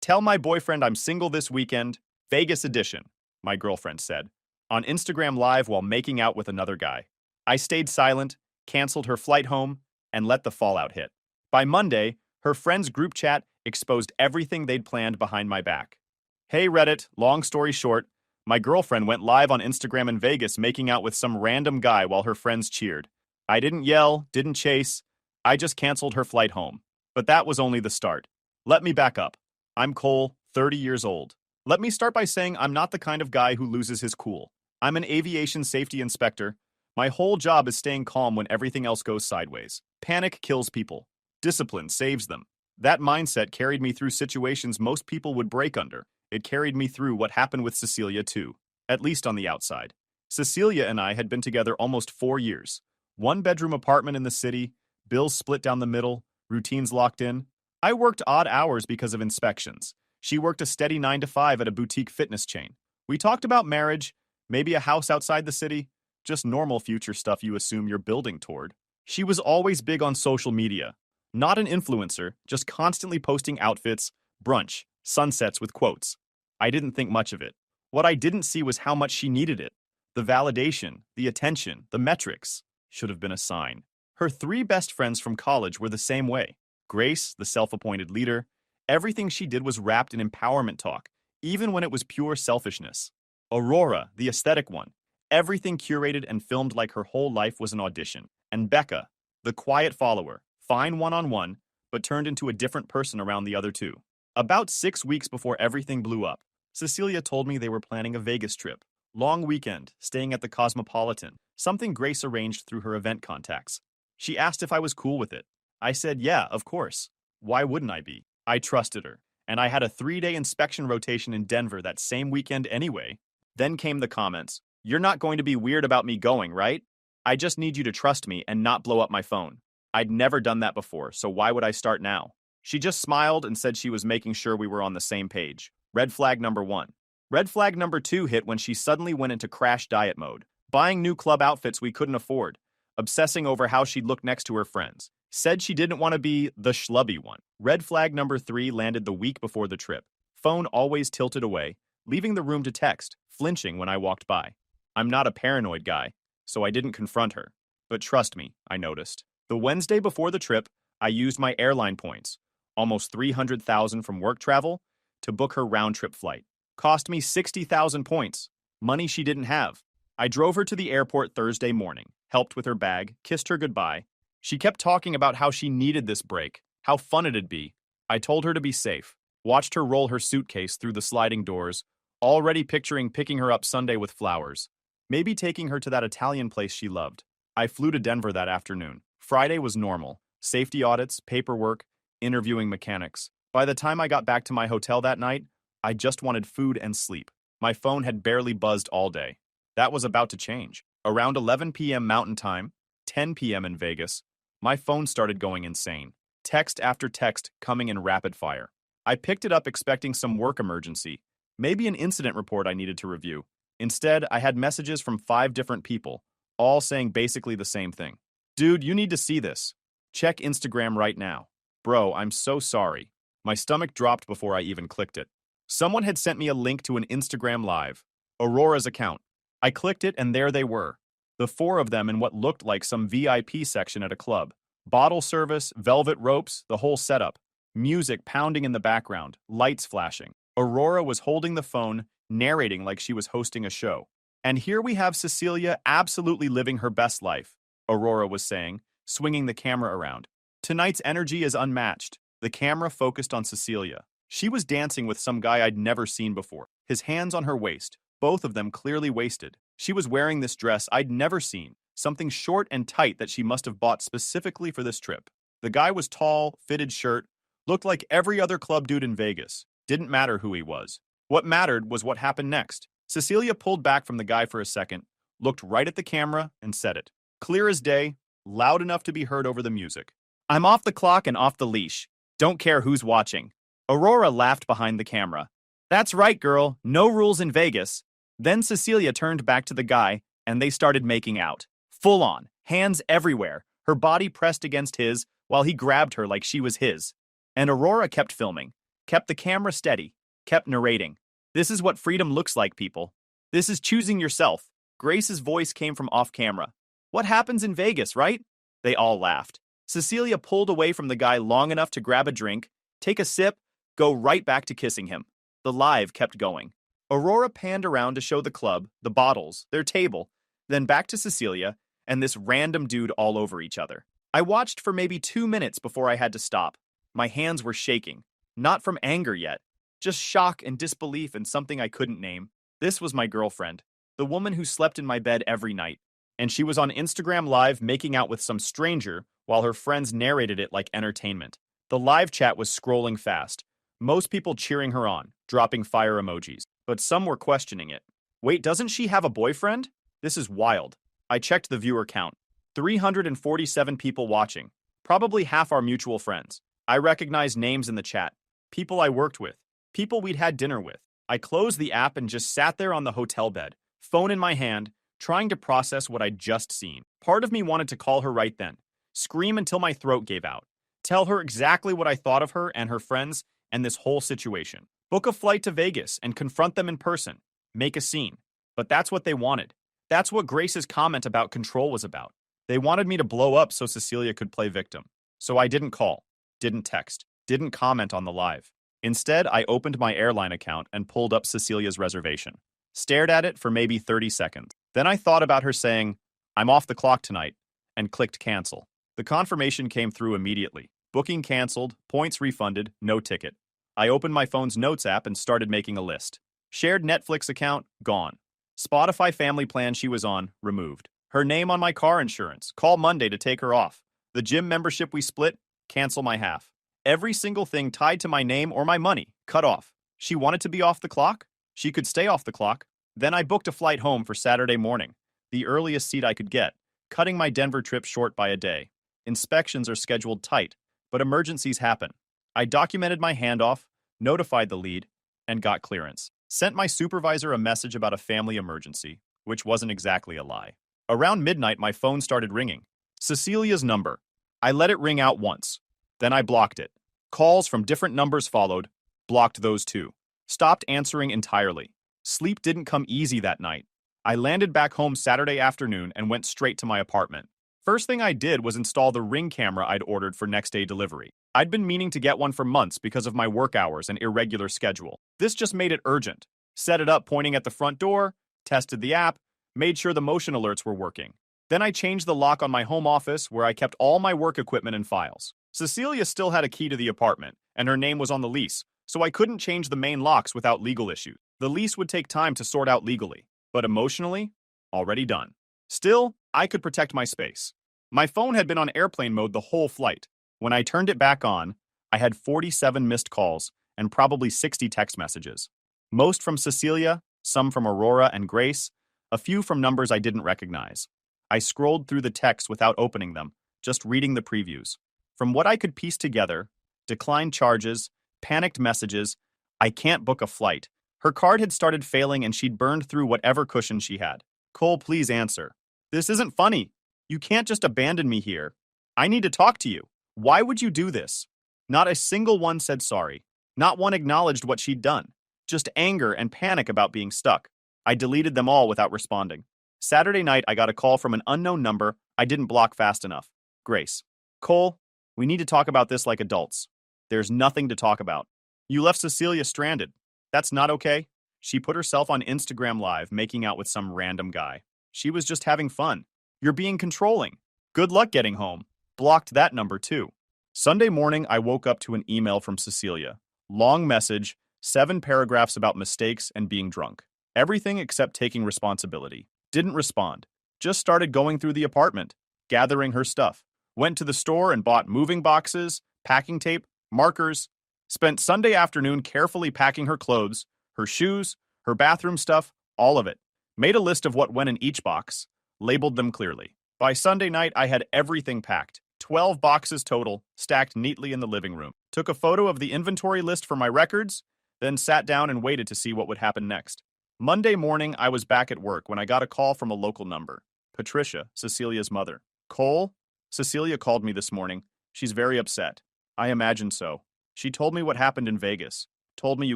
Tell my boyfriend I'm single this weekend. Vegas edition, my girlfriend said, on Instagram Live while making out with another guy. I stayed silent, canceled her flight home, and let the fallout hit. By Monday, her friends' group chat exposed everything they'd planned behind my back. Hey Reddit, long story short, my girlfriend went live on Instagram in Vegas making out with some random guy while her friends cheered. I didn't yell, didn't chase, I just canceled her flight home. But that was only the start. Let me back up. I'm Cole, 30 years old. Let me start by saying I'm not the kind of guy who loses his cool. I'm an aviation safety inspector. My whole job is staying calm when everything else goes sideways. Panic kills people. Discipline saves them. That mindset carried me through situations most people would break under. It carried me through what happened with Cecilia too, at least on the outside. Cecilia and I had been together almost 4 years. One-bedroom apartment in the city, bills split down the middle, routines locked in. I worked odd hours because of inspections. She worked a steady 9 to 5 at a boutique fitness chain. We talked about marriage, maybe a house outside the city, just normal future stuff you assume you're building toward. She was always big on social media. Not an influencer, just constantly posting outfits, brunch, sunsets with quotes. I didn't think much of it. What I didn't see was how much she needed it. The validation, the attention, the metrics should have been a sign. Her 3 best friends from college were the same way. Grace, the self-appointed leader, everything she did was wrapped in empowerment talk, even when it was pure selfishness. Aurora, the aesthetic one, everything curated and filmed like her whole life was an audition. And Becca, the quiet follower, fine one-on-one, but turned into a different person around the other two. About 6 weeks before everything blew up, Cecilia told me they were planning a Vegas trip. Long weekend, staying at the Cosmopolitan, something Grace arranged through her event contacts. She asked if I was cool with it. I said, yeah, of course. Why wouldn't I be? I trusted her. And I had a 3-day inspection rotation in Denver that same weekend anyway. Then came the comments. You're not going to be weird about me going, right? I just need you to trust me and not blow up my phone. I'd never done that before, so why would I start now? She just smiled and said she was making sure we were on the same page. Red flag number 1. Red flag number 2 hit when she suddenly went into crash diet mode, buying new club outfits we couldn't afford, obsessing over how she'd look next to her friends. Said she didn't want to be the schlubby one. Red flag number 3 landed the week before the trip. Phone always tilted away, leaving the room to text, flinching when I walked by. I'm not a paranoid guy, so I didn't confront her. But trust me, I noticed. The Wednesday before the trip, I used my airline points, almost 300,000 from work travel, to book her round-trip flight. Cost me 60,000 points, money she didn't have. I drove her to the airport Thursday morning, helped with her bag, kissed her goodbye. She kept talking about how she needed this break, how fun it'd be. I told her to be safe, watched her roll her suitcase through the sliding doors, already picturing picking her up Sunday with flowers, maybe taking her to that Italian place she loved. I flew to Denver that afternoon. Friday was normal. Safety audits, paperwork, interviewing mechanics. By the time I got back to my hotel that night, I just wanted food and sleep. My phone had barely buzzed all day. That was about to change. Around 11 p.m. Mountain Time, 10 p.m. in Vegas, my phone started going insane. Text after text coming in rapid fire. I picked it up expecting some work emergency, maybe an incident report I needed to review. Instead, I had messages from 5 different people, all saying basically the same thing. Dude, you need to see this. Check Instagram right now. Bro, I'm so sorry. My stomach dropped before I even clicked it. Someone had sent me a link to an Instagram Live, Aurora's account. I clicked it and there they were. The 4 of them in what looked like some VIP section at a club. Bottle service, velvet ropes, the whole setup. Music pounding in the background, lights flashing. Aurora was holding the phone, narrating like she was hosting a show. And here we have Cecilia absolutely living her best life, Aurora was saying, swinging the camera around. Tonight's energy is unmatched. The camera focused on Cecilia. She was dancing with some guy I'd never seen before, his hands on her waist, both of them clearly wasted. She was wearing this dress I'd never seen, something short and tight that she must have bought specifically for this trip. The guy was tall, fitted shirt, looked like every other club dude in Vegas. Didn't matter who he was. What mattered was what happened next. Cecilia pulled back from the guy for a second, looked right at the camera, and said it. Clear as day, loud enough to be heard over the music. I'm off the clock and off the leash. Don't care who's watching. Aurora laughed behind the camera. That's right, girl. No rules in Vegas. Then Cecilia turned back to the guy, and they started making out. Full on, hands everywhere, her body pressed against his, while he grabbed her like she was his. And Aurora kept filming. kept the camera steady, kept narrating. This is what freedom looks like, people. This is choosing yourself. Grace's voice came from off camera. What happens in Vegas, right? They all laughed. Cecilia pulled away from the guy long enough to grab a drink, take a sip, go right back to kissing him. The live kept going. Aurora panned around to show the club, the bottles, their table, then back to Cecilia, and this random dude all over each other. I watched for maybe 2 minutes before I had to stop. My hands were shaking. Not from anger yet, just shock and disbelief in something I couldn't name. This was my girlfriend, the woman who slept in my bed every night, and she was on Instagram Live making out with some stranger while her friends narrated it like entertainment. The live chat was scrolling fast, most people cheering her on, dropping fire emojis, but some were questioning it. Wait, doesn't she have a boyfriend? This is wild. I checked the viewer count. 347 people watching, probably half our mutual friends. I recognized names in the chat, people I worked with, people we'd had dinner with. I closed the app and just sat there on the hotel bed, phone in my hand, trying to process what I'd just seen. Part of me wanted to call her right then, scream until my throat gave out, tell her exactly what I thought of her and her friends and this whole situation. Book a flight to Vegas and confront them in person, make a scene. But that's what they wanted. That's what Grace's comment about control was about. They wanted me to blow up so Cecilia could play victim. So I didn't call, didn't text, didn't comment on the live. Instead, I opened my airline account and pulled up Cecilia's reservation. Stared at it for maybe 30 seconds. Then I thought about her saying, "I'm off the clock tonight," and clicked cancel. The confirmation came through immediately. Booking canceled, points refunded, no ticket. I opened my phone's notes app and started making a list. Shared Netflix account, gone. Spotify family plan she was on, removed. Her name on my car insurance, call Monday to take her off. The gym membership we split, cancel my half. Every single thing tied to my name or my money, cut off. She wanted to be off the clock? She could stay off the clock. Then I booked a flight home for Saturday morning, the earliest seat I could get, cutting my Denver trip short by a day. Inspections are scheduled tight, but emergencies happen. I documented my handoff, notified the lead, and got clearance. Sent my supervisor a message about a family emergency, which wasn't exactly a lie. Around midnight, my phone started ringing. Cecilia's number. I let it ring out once. Then I blocked it. Calls from different numbers followed. Blocked those too. Stopped answering entirely. Sleep didn't come easy that night. I landed back home Saturday afternoon and went straight to my apartment. First thing I did was install the Ring camera I'd ordered for next day delivery. I'd been meaning to get one for months because of my work hours and irregular schedule. This just made it urgent. Set it up pointing at the front door, tested the app, made sure the motion alerts were working. Then I changed the lock on my home office where I kept all my work equipment and files. Cecilia still had a key to the apartment, and her name was on the lease, so I couldn't change the main locks without legal issues. The lease would take time to sort out legally, but emotionally, already done. Still, I could protect my space. My phone had been on airplane mode the whole flight. When I turned it back on, I had 47 missed calls and probably 60 text messages. Most from Cecilia, some from Aurora and Grace, a few from numbers I didn't recognize. I scrolled through the texts without opening them, just reading the previews. From what I could piece together, declined charges, panicked messages, I can't book a flight. Her card had started failing and she'd burned through whatever cushion she had. Cole, please answer. This isn't funny. You can't just abandon me here. I need to talk to you. Why would you do this? Not a single one said sorry. Not one acknowledged what she'd done. Just anger and panic about being stuck. I deleted them all without responding. Saturday night, I got a call from an unknown number I didn't block fast enough. Grace. Cole, we need to talk about this like adults. There's nothing to talk about. You left Cecilia stranded. That's not okay. She put herself on Instagram Live making out with some random guy. She was just having fun. You're being controlling. Good luck getting home. Blocked that number too. Sunday morning, I woke up to an email from Cecilia. Long message, 7 paragraphs about mistakes and being drunk. Everything except taking responsibility. Didn't respond. Just started going through the apartment, gathering her stuff. Went to the store and bought moving boxes, packing tape, markers. Spent Sunday afternoon carefully packing her clothes, her shoes, her bathroom stuff, all of it. Made a list of what went in each box, labeled them clearly. By Sunday night, I had everything packed. 12 boxes total, stacked neatly in the living room. Took a photo of the inventory list for my records, then sat down and waited to see what would happen next. Monday morning, I was back at work when I got a call from a local number. Patricia, Cecilia's mother. Cole? Cecilia called me this morning. She's very upset. I imagine so. She told me what happened in Vegas. Told me you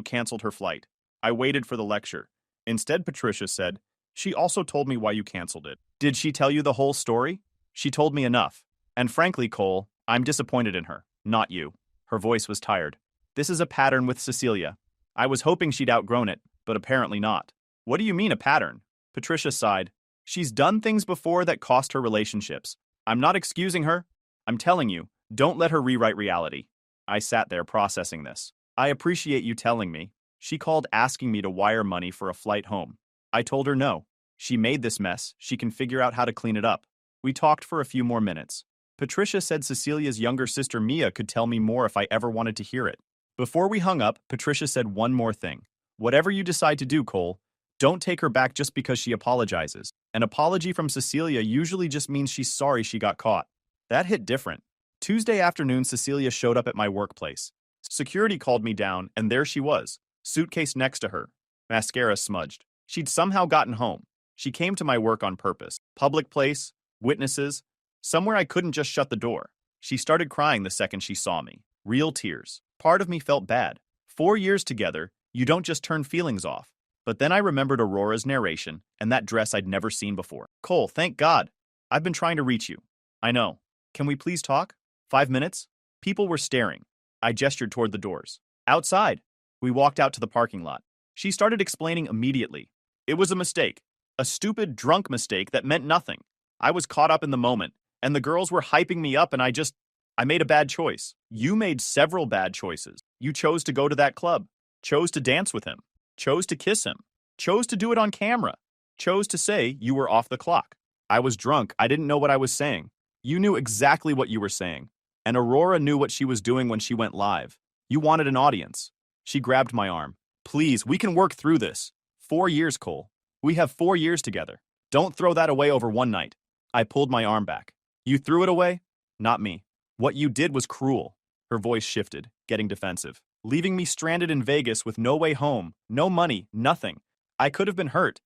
canceled her flight. I waited for the lecture. Instead, Patricia said, she also told me why you canceled it. Did she tell you the whole story? She told me enough. And frankly, Cole, I'm disappointed in her, not you. Her voice was tired. This is a pattern with Cecilia. I was hoping she'd outgrown it, but apparently not. What do you mean a pattern? Patricia sighed. She's done things before that cost her relationships. I'm not excusing her. I'm telling you, don't let her rewrite reality. I sat there processing this. I appreciate you telling me. She called asking me to wire money for a flight home. I told her no. She made this mess. She can figure out how to clean it up. We talked for a few more minutes. Patricia said Cecilia's younger sister Mia could tell me more if I ever wanted to hear it. Before we hung up, Patricia said one more thing. Whatever you decide to do, Cole, don't take her back just because she apologizes. An apology from Cecilia usually just means she's sorry she got caught. That hit different. Tuesday afternoon, Cecilia showed up at my workplace. Security called me down, and there she was, suitcase next to her, mascara smudged. She'd somehow gotten home. She came to my work on purpose. Public place, witnesses, somewhere I couldn't just shut the door. She started crying the second she saw me. Real tears. Part of me felt bad. 4 years together, you don't just turn feelings off. But then I remembered Aurora's narration and that dress I'd never seen before. Cole, thank God. I've been trying to reach you. I know. Can we please talk? 5 minutes? People were staring. I gestured toward the doors. Outside. We walked out to the parking lot. She started explaining immediately. It was a mistake. A stupid, drunk mistake that meant nothing. I was caught up in the moment, and the girls were hyping me up, and I made a bad choice. You made several bad choices. You chose to go to that club, chose to dance with him, chose to kiss him, chose to do it on camera, chose to say you were off the clock. I was drunk. I didn't know what I was saying. You knew exactly what you were saying. And Aurora knew what she was doing when she went live. You wanted an audience. She grabbed my arm. Please, we can work through this. 4 years, Cole. We have 4 years together. Don't throw that away over one night. I pulled my arm back. You threw it away? Not me. What you did was cruel. Her voice shifted, getting defensive. Leaving me stranded in Vegas with no way home, no money, nothing. I could have been hurt.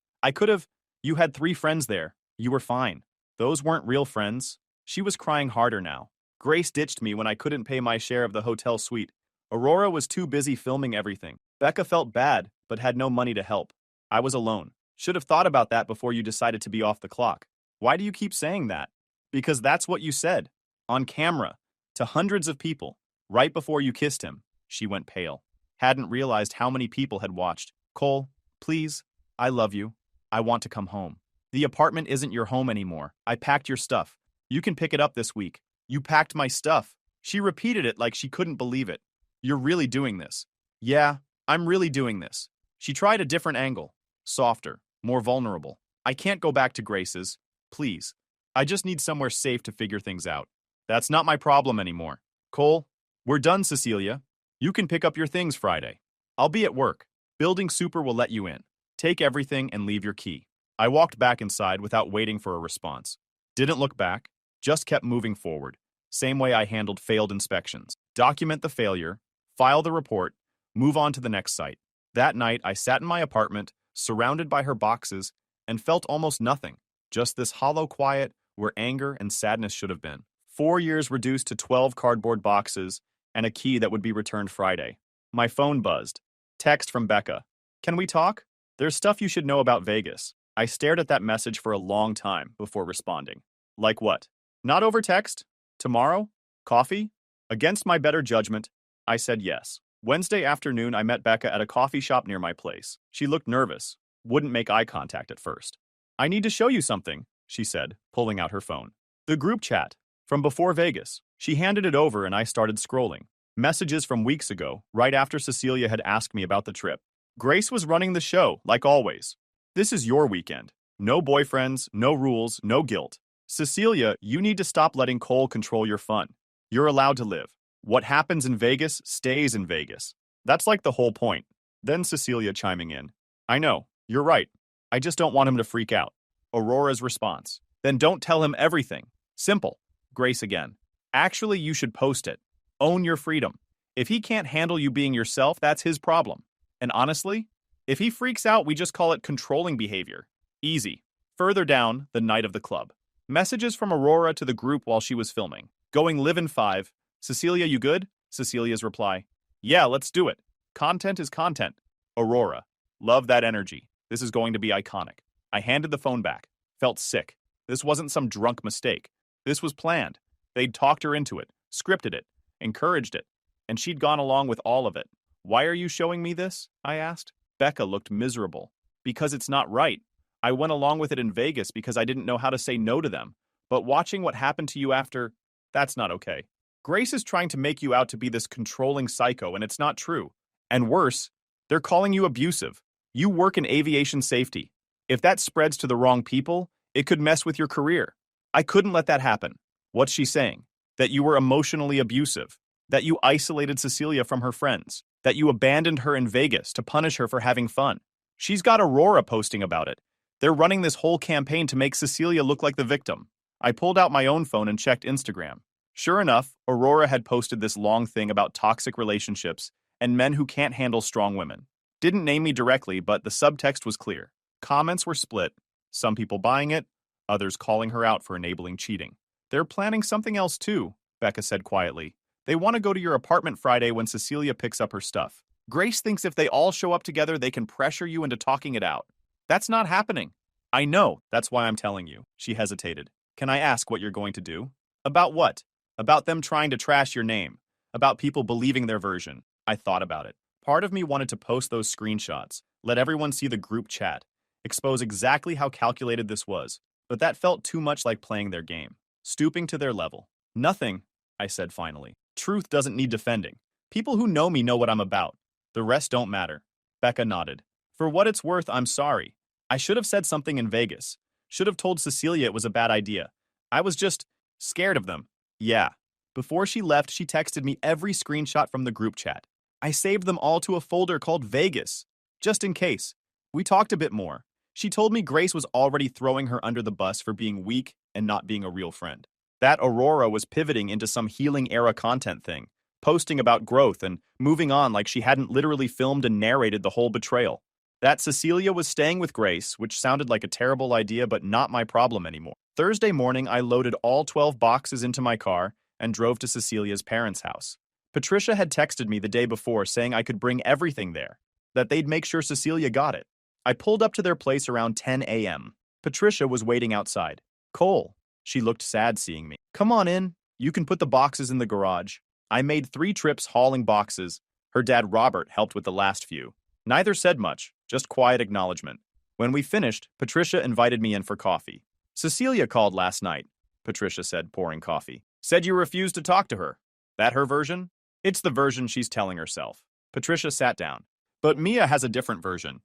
You had 3 friends there. You were fine. Those weren't real friends. She was crying harder now. Grace ditched me when I couldn't pay my share of the hotel suite. Aurora was too busy filming everything. Becca felt bad, but had no money to help. I was alone. Should have thought about that before you decided to be off the clock. Why do you keep saying that? Because that's what you said. On camera. To hundreds of people. Right before you kissed him. She went pale. Hadn't realized how many people had watched. Cole, please. I love you. I want to come home. The apartment isn't your home anymore. I packed your stuff. You can pick it up this week. You packed my stuff. She repeated it like she couldn't believe it. You're really doing this. Yeah, I'm really doing this. She tried a different angle. Softer, more vulnerable. I can't go back to Grace's. Please. I just need somewhere safe to figure things out. That's not my problem anymore. Cole, we're done, Cecilia. You can pick up your things Friday. I'll be at work. Building Super will let you in. Take everything and leave your key. I walked back inside without waiting for a response. Didn't look back, just kept moving forward. Same way I handled failed inspections. Document the failure, file the report, move on to the next site. That night, I sat in my apartment, surrounded by her boxes, and felt almost nothing. Just this hollow quiet where anger and sadness should have been. 4 years reduced to 12 cardboard boxes and a key that would be returned Friday. My phone buzzed. Text from Becca. Can we talk? There's stuff you should know about Vegas. I stared at that message for a long time before responding. Like what? Not over text? Tomorrow? Coffee? Against my better judgment, I said yes. Wednesday afternoon, I met Becca at a coffee shop near my place. She looked nervous, wouldn't make eye contact at first. I need to show you something, she said, pulling out her phone. The group chat, from before Vegas. She handed it over and I started scrolling. Messages from weeks ago, right after Cecilia had asked me about the trip. Grace was running the show, like always. This is your weekend. No boyfriends, no rules, no guilt. Cecilia, you need to stop letting Cole control your fun. You're allowed to live. What happens in Vegas stays in Vegas. That's like the whole point. Then Cecilia chiming in. I know, you're right. I just don't want him to freak out. Aurora's response. Then don't tell him everything. Simple. Grace again. Actually, you should post it. Own your freedom. If he can't handle you being yourself, that's his problem. And honestly, if he freaks out, we just call it controlling behavior. Easy. Further down, the night of the club. Messages from Aurora to the group while she was filming. Going live in 5. Cecilia, you good? Cecilia's reply. Yeah, let's do it. Content is content. Aurora. Love that energy. This is going to be iconic. I handed the phone back. Felt sick. This wasn't some drunk mistake. This was planned. They'd talked her into it, scripted it, encouraged it, and she'd gone along with all of it. Why are you showing me this? I asked. Becca looked miserable. Because it's not right. I went along with it in Vegas because I didn't know how to say no to them. But watching what happened to you after, that's not okay. Grace is trying to make you out to be this controlling psycho, and it's not true. And worse, they're calling you abusive. You work in aviation safety. If that spreads to the wrong people, it could mess with your career. I couldn't let that happen. What's she saying? That you were emotionally abusive. That you isolated Cecilia from her friends. That you abandoned her in Vegas to punish her for having fun. She's got Aurora posting about it. They're running this whole campaign to make Cecilia look like the victim. I pulled out my own phone and checked Instagram. Sure enough, Aurora had posted this long thing about toxic relationships and men who can't handle strong women. Didn't name me directly, but the subtext was clear. Comments were split, some people buying it, others calling her out for enabling cheating. They're planning something else too, Becca said quietly. They want to go to your apartment Friday when Cecilia picks up her stuff. Grace thinks if they all show up together, they can pressure you into talking it out. That's not happening. I know, that's why I'm telling you. She hesitated. Can I ask what you're going to do? About what? About them trying to trash your name. About people believing their version. I thought about it. Part of me wanted to post those screenshots, let everyone see the group chat, expose exactly how calculated this was, but that felt too much like playing their game, stooping to their level. Nothing, I said finally. Truth doesn't need defending. People who know me know what I'm about. The rest don't matter. Becca nodded. For what it's worth, I'm sorry. I should have said something in Vegas. Should have told Cecilia it was a bad idea. I was just scared of them. Yeah. Before she left, she texted me every screenshot from the group chat. I saved them all to a folder called Vegas, just in case. We talked a bit more. She told me Grace was already throwing her under the bus for being weak and not being a real friend. That Aurora was pivoting into some healing era content thing, posting about growth and moving on like she hadn't literally filmed and narrated the whole betrayal. That Cecilia was staying with Grace, which sounded like a terrible idea but not my problem anymore. Thursday morning, I loaded all 12 boxes into my car and drove to Cecilia's parents' house. Patricia had texted me the day before saying I could bring everything there, that they'd make sure Cecilia got it. I pulled up to their place around 10 a.m. Patricia was waiting outside. Cole. She looked sad seeing me. Come on in. You can put the boxes in the garage. I made 3 trips hauling boxes. Her dad Robert helped with the last few. Neither said much, just quiet acknowledgement. When we finished, Patricia invited me in for coffee. Cecilia called last night, Patricia said, pouring coffee. Said you refused to talk to her. That her version? It's the version she's telling herself. Patricia sat down. But Mia has a different version.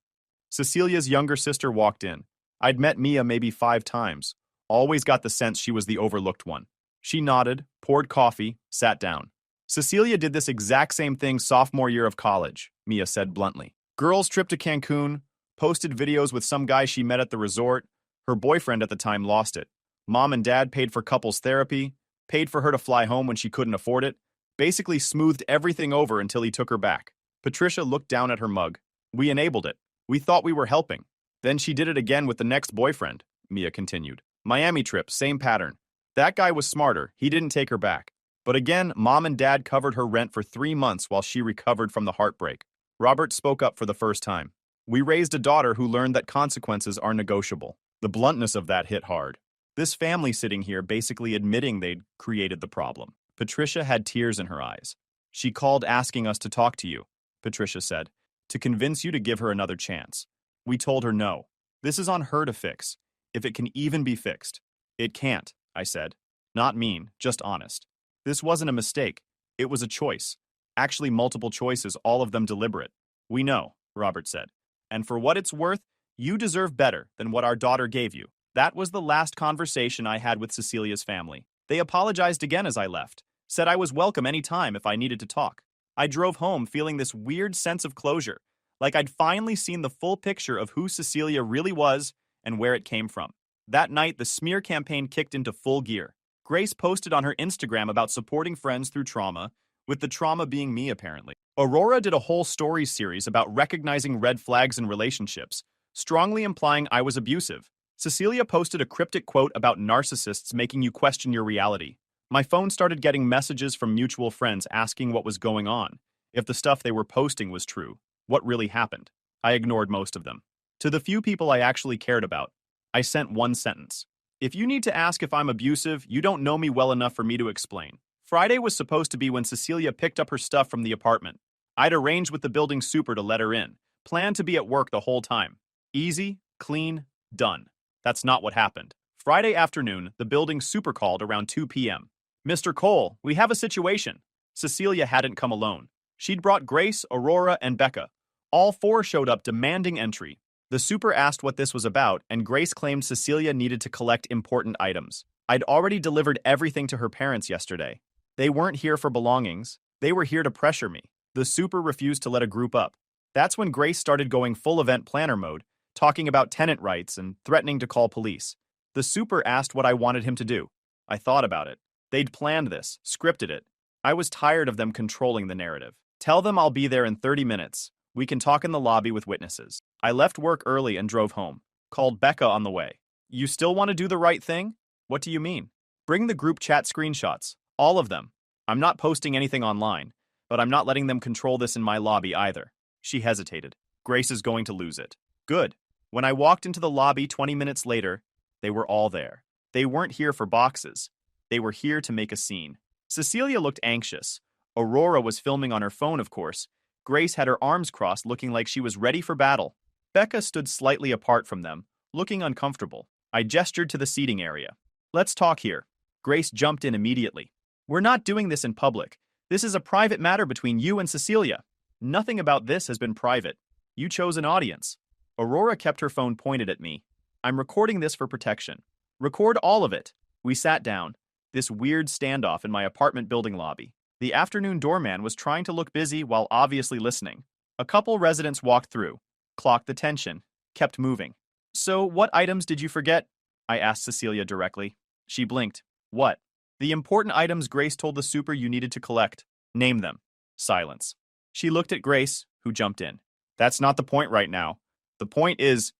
Cecilia's younger sister walked in. I'd met Mia maybe 5 times. Always got the sense she was the overlooked one. She nodded, poured coffee, sat down. Cecilia did this exact same thing sophomore year of college, Mia said bluntly. Girls trip to Cancun, posted videos with some guy she met at the resort. Her boyfriend at the time lost it. Mom and dad paid for couples therapy, paid for her to fly home when she couldn't afford it, basically smoothed everything over until he took her back. Patricia looked down at her mug. We enabled it. We thought we were helping. Then she did it again with the next boyfriend, Mia continued. Miami trip, same pattern. That guy was smarter. He didn't take her back. But again, Mom and Dad covered her rent for 3 months while she recovered from the heartbreak. Robert spoke up for the first time. We raised a daughter who learned that consequences are negotiable. The bluntness of that hit hard. This family sitting here basically admitting they'd created the problem. Patricia had tears in her eyes. She called asking us to talk to you, Patricia said, to convince you to give her another chance. We told her no. This is on her to fix, if it can even be fixed. It can't, I said. Not mean, just honest. This wasn't a mistake. It was a choice. Actually, multiple choices, all of them deliberate. We know, Robert said. And for what it's worth, you deserve better than what our daughter gave you. That was the last conversation I had with Cecilia's family. They apologized again as I left, said I was welcome any time if I needed to talk. I drove home feeling this weird sense of closure, like I'd finally seen the full picture of who Cecilia really was and where it came from. That night, the smear campaign kicked into full gear. Grace posted on her Instagram about supporting friends through trauma, with the trauma being me apparently. Aurora did a whole story series about recognizing red flags in relationships, strongly implying I was abusive. Cecilia posted a cryptic quote about narcissists making you question your reality. My phone started getting messages from mutual friends asking what was going on, If the stuff they were posting was true, what really happened? I ignored most of them. To the few people I actually cared about, I sent one sentence. If you need to ask if I'm abusive, you don't know me well enough for me to explain. Friday was supposed to be when Cecilia picked up her stuff from the apartment. I'd arranged with the building super to let her in, planned to be at work the whole time. Easy, clean, done. That's not what happened. Friday afternoon, the building super called around 2 p.m. Mr. Cole, we have a situation. Cecilia hadn't come alone. She'd brought Grace, Aurora, and Becca. All four showed up demanding entry. The super asked what this was about, and Grace claimed Cecilia needed to collect important items. I'd already delivered everything to her parents yesterday. They weren't here for belongings. They were here to pressure me. The super refused to let a group up. That's when Grace started going full event planner mode, talking about tenant rights and threatening to call police. The super asked what I wanted him to do. I thought about it. They'd planned this, scripted it. I was tired of them controlling the narrative. Tell them I'll be there in 30 minutes. We can talk in the lobby with witnesses. I left work early and drove home. Called Becca on the way. You still want to do the right thing? What do you mean? Bring the group chat screenshots. All of them. I'm not posting anything online, but I'm not letting them control this in my lobby either. She hesitated. Grace is going to lose it. Good. When I walked into the lobby 20 minutes later, they were all there. They weren't here for boxes. They were here to make a scene. Cecilia looked anxious. Aurora was filming on her phone, of course. Grace had her arms crossed, looking like she was ready for battle. Becca stood slightly apart from them, looking uncomfortable. I gestured to the seating area. Let's talk here. Grace jumped in immediately. We're not doing this in public. This is a private matter between you and Cecilia. Nothing about this has been private. You chose an audience. Aurora kept her phone pointed at me. I'm recording this for protection. Record all of it. We sat down. This weird standoff in my apartment building lobby. The afternoon doorman was trying to look busy while obviously listening. A couple residents walked through, clocked the tension, kept moving. So, what items did you forget? I asked Cecilia directly. She blinked. What? The important items Grace told the super you needed to collect. Name them. Silence. She looked at Grace, who jumped in. That's not the point right now. The point is,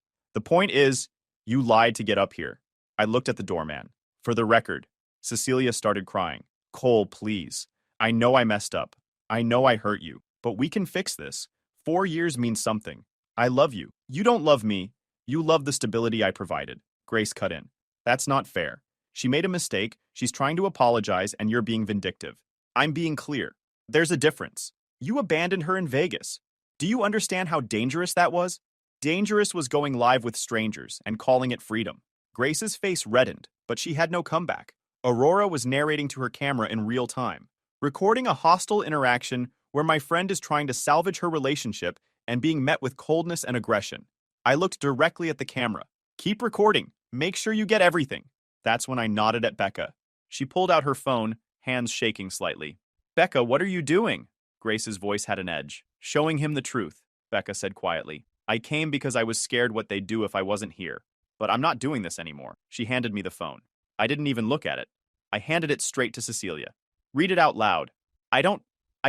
you lied to get up here. I looked at the doorman. For the record, Cecilia started crying. Cole, please. I know I messed up. I know I hurt you. But we can fix this. 4 years means something. I love you. You don't love me. You love the stability I provided. Grace cut in. That's not fair. She made a mistake. She's trying to apologize, and you're being vindictive. I'm being clear. There's a difference. You abandoned her in Vegas. Do you understand how dangerous that was? Dangerous was going live with strangers and calling it freedom. Grace's face reddened, but she had no comeback. Aurora was narrating to her camera in real time, recording a hostile interaction where my friend is trying to salvage her relationship and being met with coldness and aggression. I looked directly at the camera. Keep recording. Make sure you get everything. That's when I nodded at Becca. She pulled out her phone, hands shaking slightly. Becca, what are you doing? Grace's voice had an edge. Showing him the truth, Becca said quietly. I came because I was scared what they'd do if I wasn't here. But I'm not doing this anymore. She handed me the phone. I didn't even look at it. I handed it straight to Cecilia. Read it out loud. I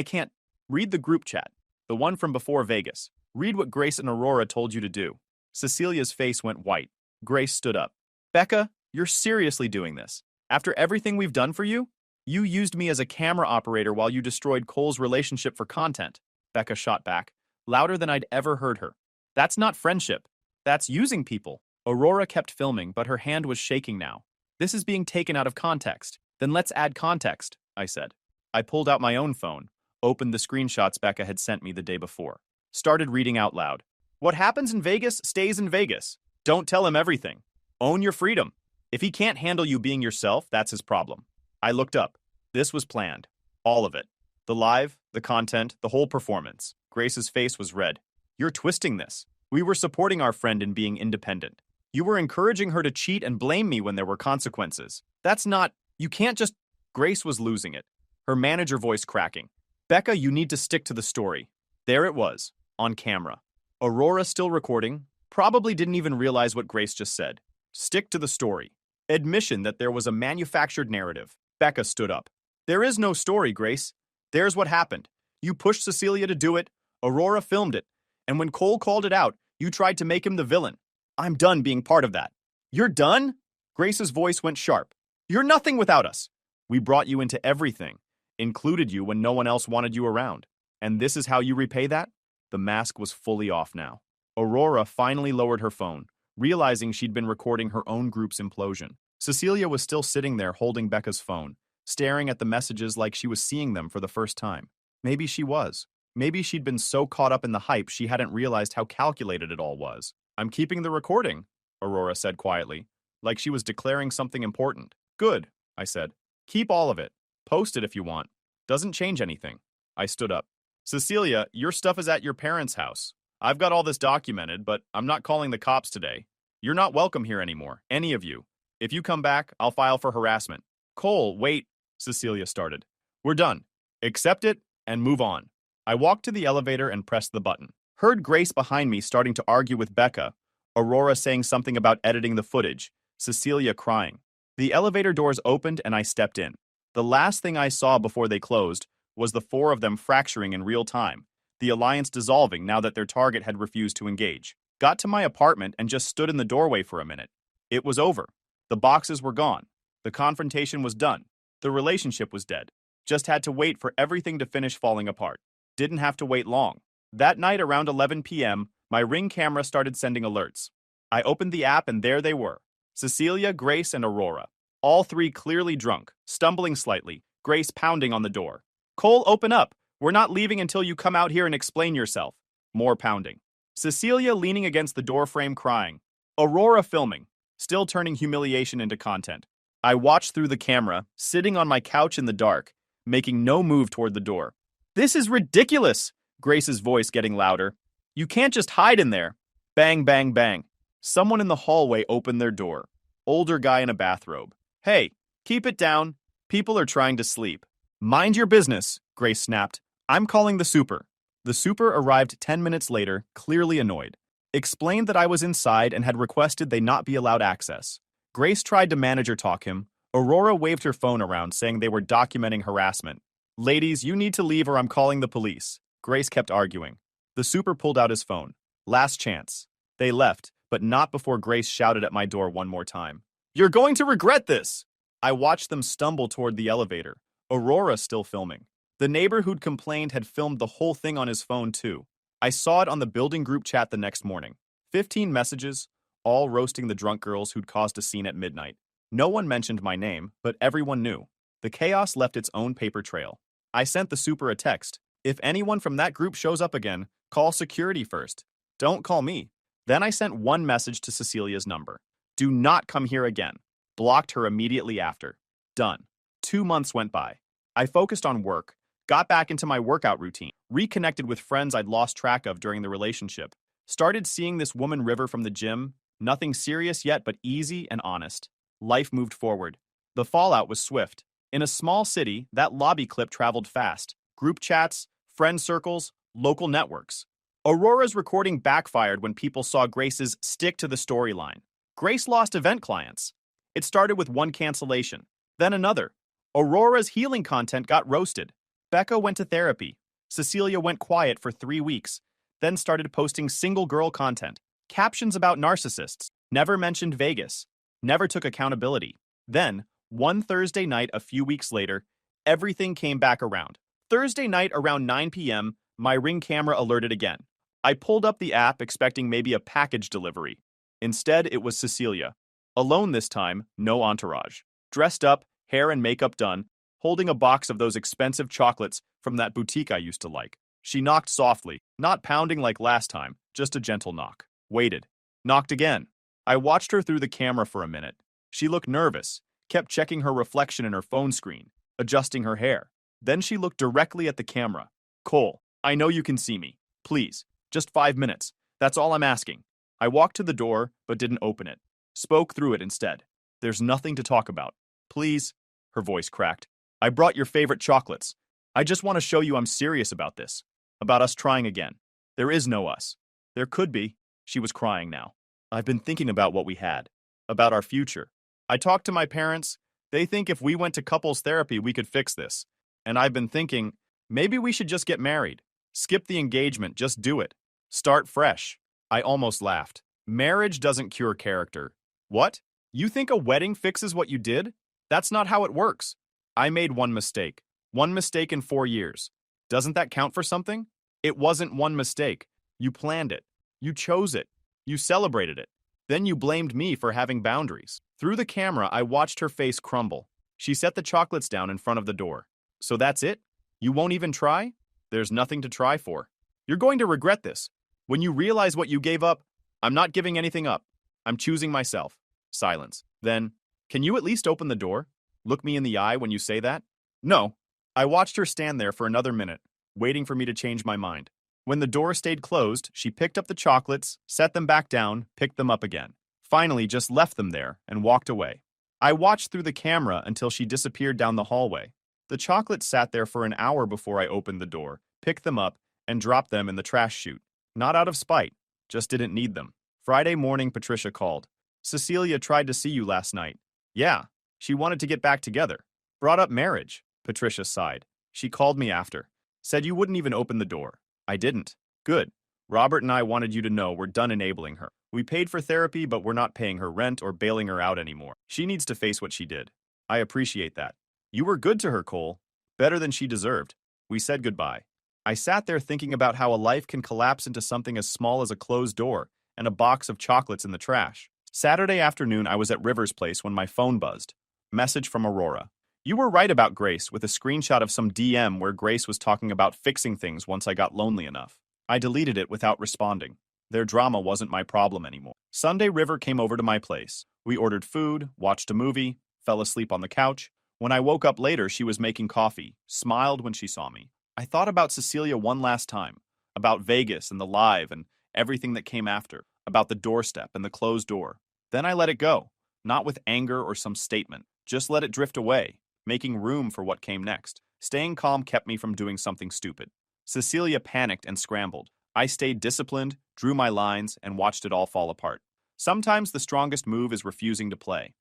can't. Read the group chat. The one from before Vegas. Read what Grace and Aurora told you to do. Cecilia's face went white. Grace stood up. Becca, you're seriously doing this. After everything we've done for you? You used me as a camera operator while you destroyed Cole's relationship for content. Becca shot back, louder than I'd ever heard her. That's not friendship. That's using people. Aurora kept filming, but her hand was shaking now. This is being taken out of context. Then let's add context, I said. I pulled out my own phone, opened the screenshots Becca had sent me the day before. Started reading out loud. What happens in Vegas stays in Vegas. Don't tell him everything. Own your freedom. If he can't handle you being yourself, that's his problem. I looked up. This was planned. All of it. The live, the content, the whole performance. Grace's face was red. You're twisting this. We were supporting our friend in being independent. You were encouraging her to cheat and blame me when there were consequences. That's not... You can't just... Grace was losing it. Her manager voice cracking. Becca, you need to stick to the story. There it was, on camera. Aurora still recording. Probably didn't even realize what Grace just said. Stick to the story. Admission that there was a manufactured narrative. Becca stood up. There is no story, Grace. There's what happened. You pushed Cecilia to do it. Aurora filmed it. And when Cole called it out, you tried to make him the villain. I'm done being part of that. You're done? Grace's voice went sharp. You're nothing without us. We brought you into everything. Included you when no one else wanted you around. And this is how you repay that? The mask was fully off now. Aurora finally lowered her phone, realizing she'd been recording her own group's implosion. Cecilia was still sitting there holding Becca's phone, staring at the messages like she was seeing them for the first time. Maybe she was. Maybe she'd been so caught up in the hype she hadn't realized how calculated it all was. I'm keeping the recording, Aurora said quietly, like she was declaring something important. Good, I said. Keep all of it. Post it if you want. Doesn't change anything. I stood up. Cecilia, your stuff is at your parents' house. I've got all this documented, but I'm not calling the cops today. You're not welcome here anymore, any of you. If you come back, I'll file for harassment. Cole, wait, Cecilia started. We're done. Accept it and move on. I walked to the elevator and pressed the button. Heard Grace behind me starting to argue with Becca, Aurora saying something about editing the footage, Cecilia crying. The elevator doors opened and I stepped in. The last thing I saw before they closed was the four of them fracturing in real time, the alliance dissolving now that their target had refused to engage. Got to my apartment and just stood in the doorway for a minute. It was over. The boxes were gone. The confrontation was done. The relationship was dead. Just had to wait for everything to finish falling apart. Didn't have to wait long. That night around 11 p.m., my Ring camera started sending alerts. I opened the app and there they were. Cecilia, Grace, and Aurora. All three clearly drunk, stumbling slightly, Grace pounding on the door. Cole, open up. We're not leaving until you come out here and explain yourself. More pounding. Cecilia leaning against the doorframe crying. Aurora filming, still turning humiliation into content. I watched through the camera, sitting on my couch in the dark, making no move toward the door. This is ridiculous, Grace's voice getting louder. You can't just hide in there. Bang, bang, bang. Someone in the hallway opened their door. Older guy in a bathrobe. Hey, keep it down. People are trying to sleep. Mind your business, Grace snapped. I'm calling the super. The super arrived 10 minutes later, clearly annoyed. Explained that I was inside and had requested they not be allowed access. Grace tried to manager talk him. Aurora waved her phone around, saying they were documenting harassment. Ladies, you need to leave or I'm calling the police. Grace kept arguing. The super pulled out his phone. Last chance. They left, but not before Grace shouted at my door one more time. You're going to regret this! I watched them stumble toward the elevator. Aurora still filming. The neighbor who'd complained had filmed the whole thing on his phone too. I saw it on the building group chat the next morning. 15 messages, all roasting the drunk girls who'd caused a scene at midnight. No one mentioned my name, but everyone knew. The chaos left its own paper trail. I sent the super a text. If anyone from that group shows up again, call security first. Don't call me. Then I sent one message to Cecilia's number. Do not come here again. Blocked her immediately after. Done. 2 months went by. I focused on work, got back into my workout routine, reconnected with friends I'd lost track of during the relationship, started seeing this woman River from the gym, nothing serious yet but easy and honest. Life moved forward. The fallout was swift. In a small city, that lobby clip traveled fast. Group chats, friend circles, local networks. Aurora's recording backfired when people saw Grace's stick to the storyline. Grace lost event clients. It started with one cancellation, then another. Aurora's healing content got roasted. Becca went to therapy. Cecilia went quiet for 3 weeks, then started posting single girl content, captions about narcissists, never mentioned Vegas, never took accountability. Then, one Thursday night a few weeks later, everything came back around. Thursday night around 9 p.m., my Ring camera alerted again. I pulled up the app expecting maybe a package delivery. Instead, it was Cecilia. Alone this time, no entourage. Dressed up, hair and makeup done, holding a box of those expensive chocolates from that boutique I used to like. She knocked softly, not pounding like last time, just a gentle knock. Waited. Knocked again. I watched her through the camera for a minute. She looked nervous, kept checking her reflection in her phone screen, adjusting her hair. Then she looked directly at the camera. Cole, I know you can see me. Please, just 5 minutes. That's all I'm asking. I walked to the door, but didn't open it. Spoke through it instead. There's nothing to talk about. Please, her voice cracked. I brought your favorite chocolates. I just want to show you I'm serious about this. About us trying again. There is no us. There could be. She was crying now. I've been thinking about what we had. About our future. I talked to my parents. They think if we went to couples therapy, we could fix this. And I've been thinking, maybe we should just get married. Skip the engagement, just do it. Start fresh. I almost laughed. Marriage doesn't cure character. What? You think a wedding fixes what you did? That's not how it works. I made one mistake. One mistake in 4 years. Doesn't that count for something? It wasn't one mistake. You planned it. You chose it. You celebrated it. Then you blamed me for having boundaries. Through the camera, I watched her face crumble. She set the chocolates down in front of the door. So that's it? You won't even try? There's nothing to try for. You're going to regret this. When you realize what you gave up, I'm not giving anything up. I'm choosing myself. Silence. Then, can you at least open the door? Look me in the eye when you say that? No. I watched her stand there for another minute, waiting for me to change my mind. When the door stayed closed, she picked up the chocolates, set them back down, picked them up again. Finally, just left them there and walked away. I watched through the camera until she disappeared down the hallway. The chocolates sat there for an hour before I opened the door, picked them up, and dropped them in the trash chute. Not out of spite, just didn't need them. Friday morning, Patricia called. Cecilia tried to see you last night. Yeah, she wanted to get back together. Brought up marriage. Patricia sighed. She called me after. Said you wouldn't even open the door. I didn't. Good. Robert and I wanted you to know we're done enabling her. We paid for therapy, but we're not paying her rent or bailing her out anymore. She needs to face what she did. I appreciate that. You were good to her, Cole. Better than she deserved. We said goodbye. I sat there thinking about how a life can collapse into something as small as a closed door and a box of chocolates in the trash. Saturday afternoon, I was at River's place when my phone buzzed. Message from Aurora. You were right about Grace, with a screenshot of some DM where Grace was talking about fixing things once I got lonely enough. I deleted it without responding. Their drama wasn't my problem anymore. Sunday, River came over to my place. We ordered food, watched a movie, fell asleep on the couch. When I woke up later, she was making coffee, smiled when she saw me. I thought about Cecilia one last time, about Vegas and the live and everything that came after, about the doorstep and the closed door. Then I let it go, not with anger or some statement, just let it drift away, making room for what came next. Staying calm kept me from doing something stupid. Cecilia panicked and scrambled. I stayed disciplined, drew my lines, and watched it all fall apart. Sometimes the strongest move is refusing to play.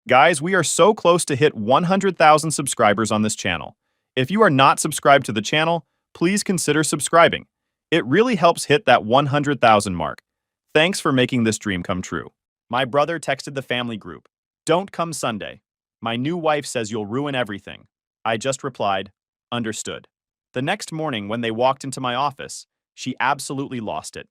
Guys, we are so close to hit 100,000 subscribers on this channel. If you are not subscribed to the channel, please consider subscribing. It really helps hit that 100,000 mark. Thanks for making this dream come true. My brother texted the family group. Don't come Sunday. My new wife says you'll ruin everything. I just replied, understood. The next morning when they walked into my office, she absolutely lost it.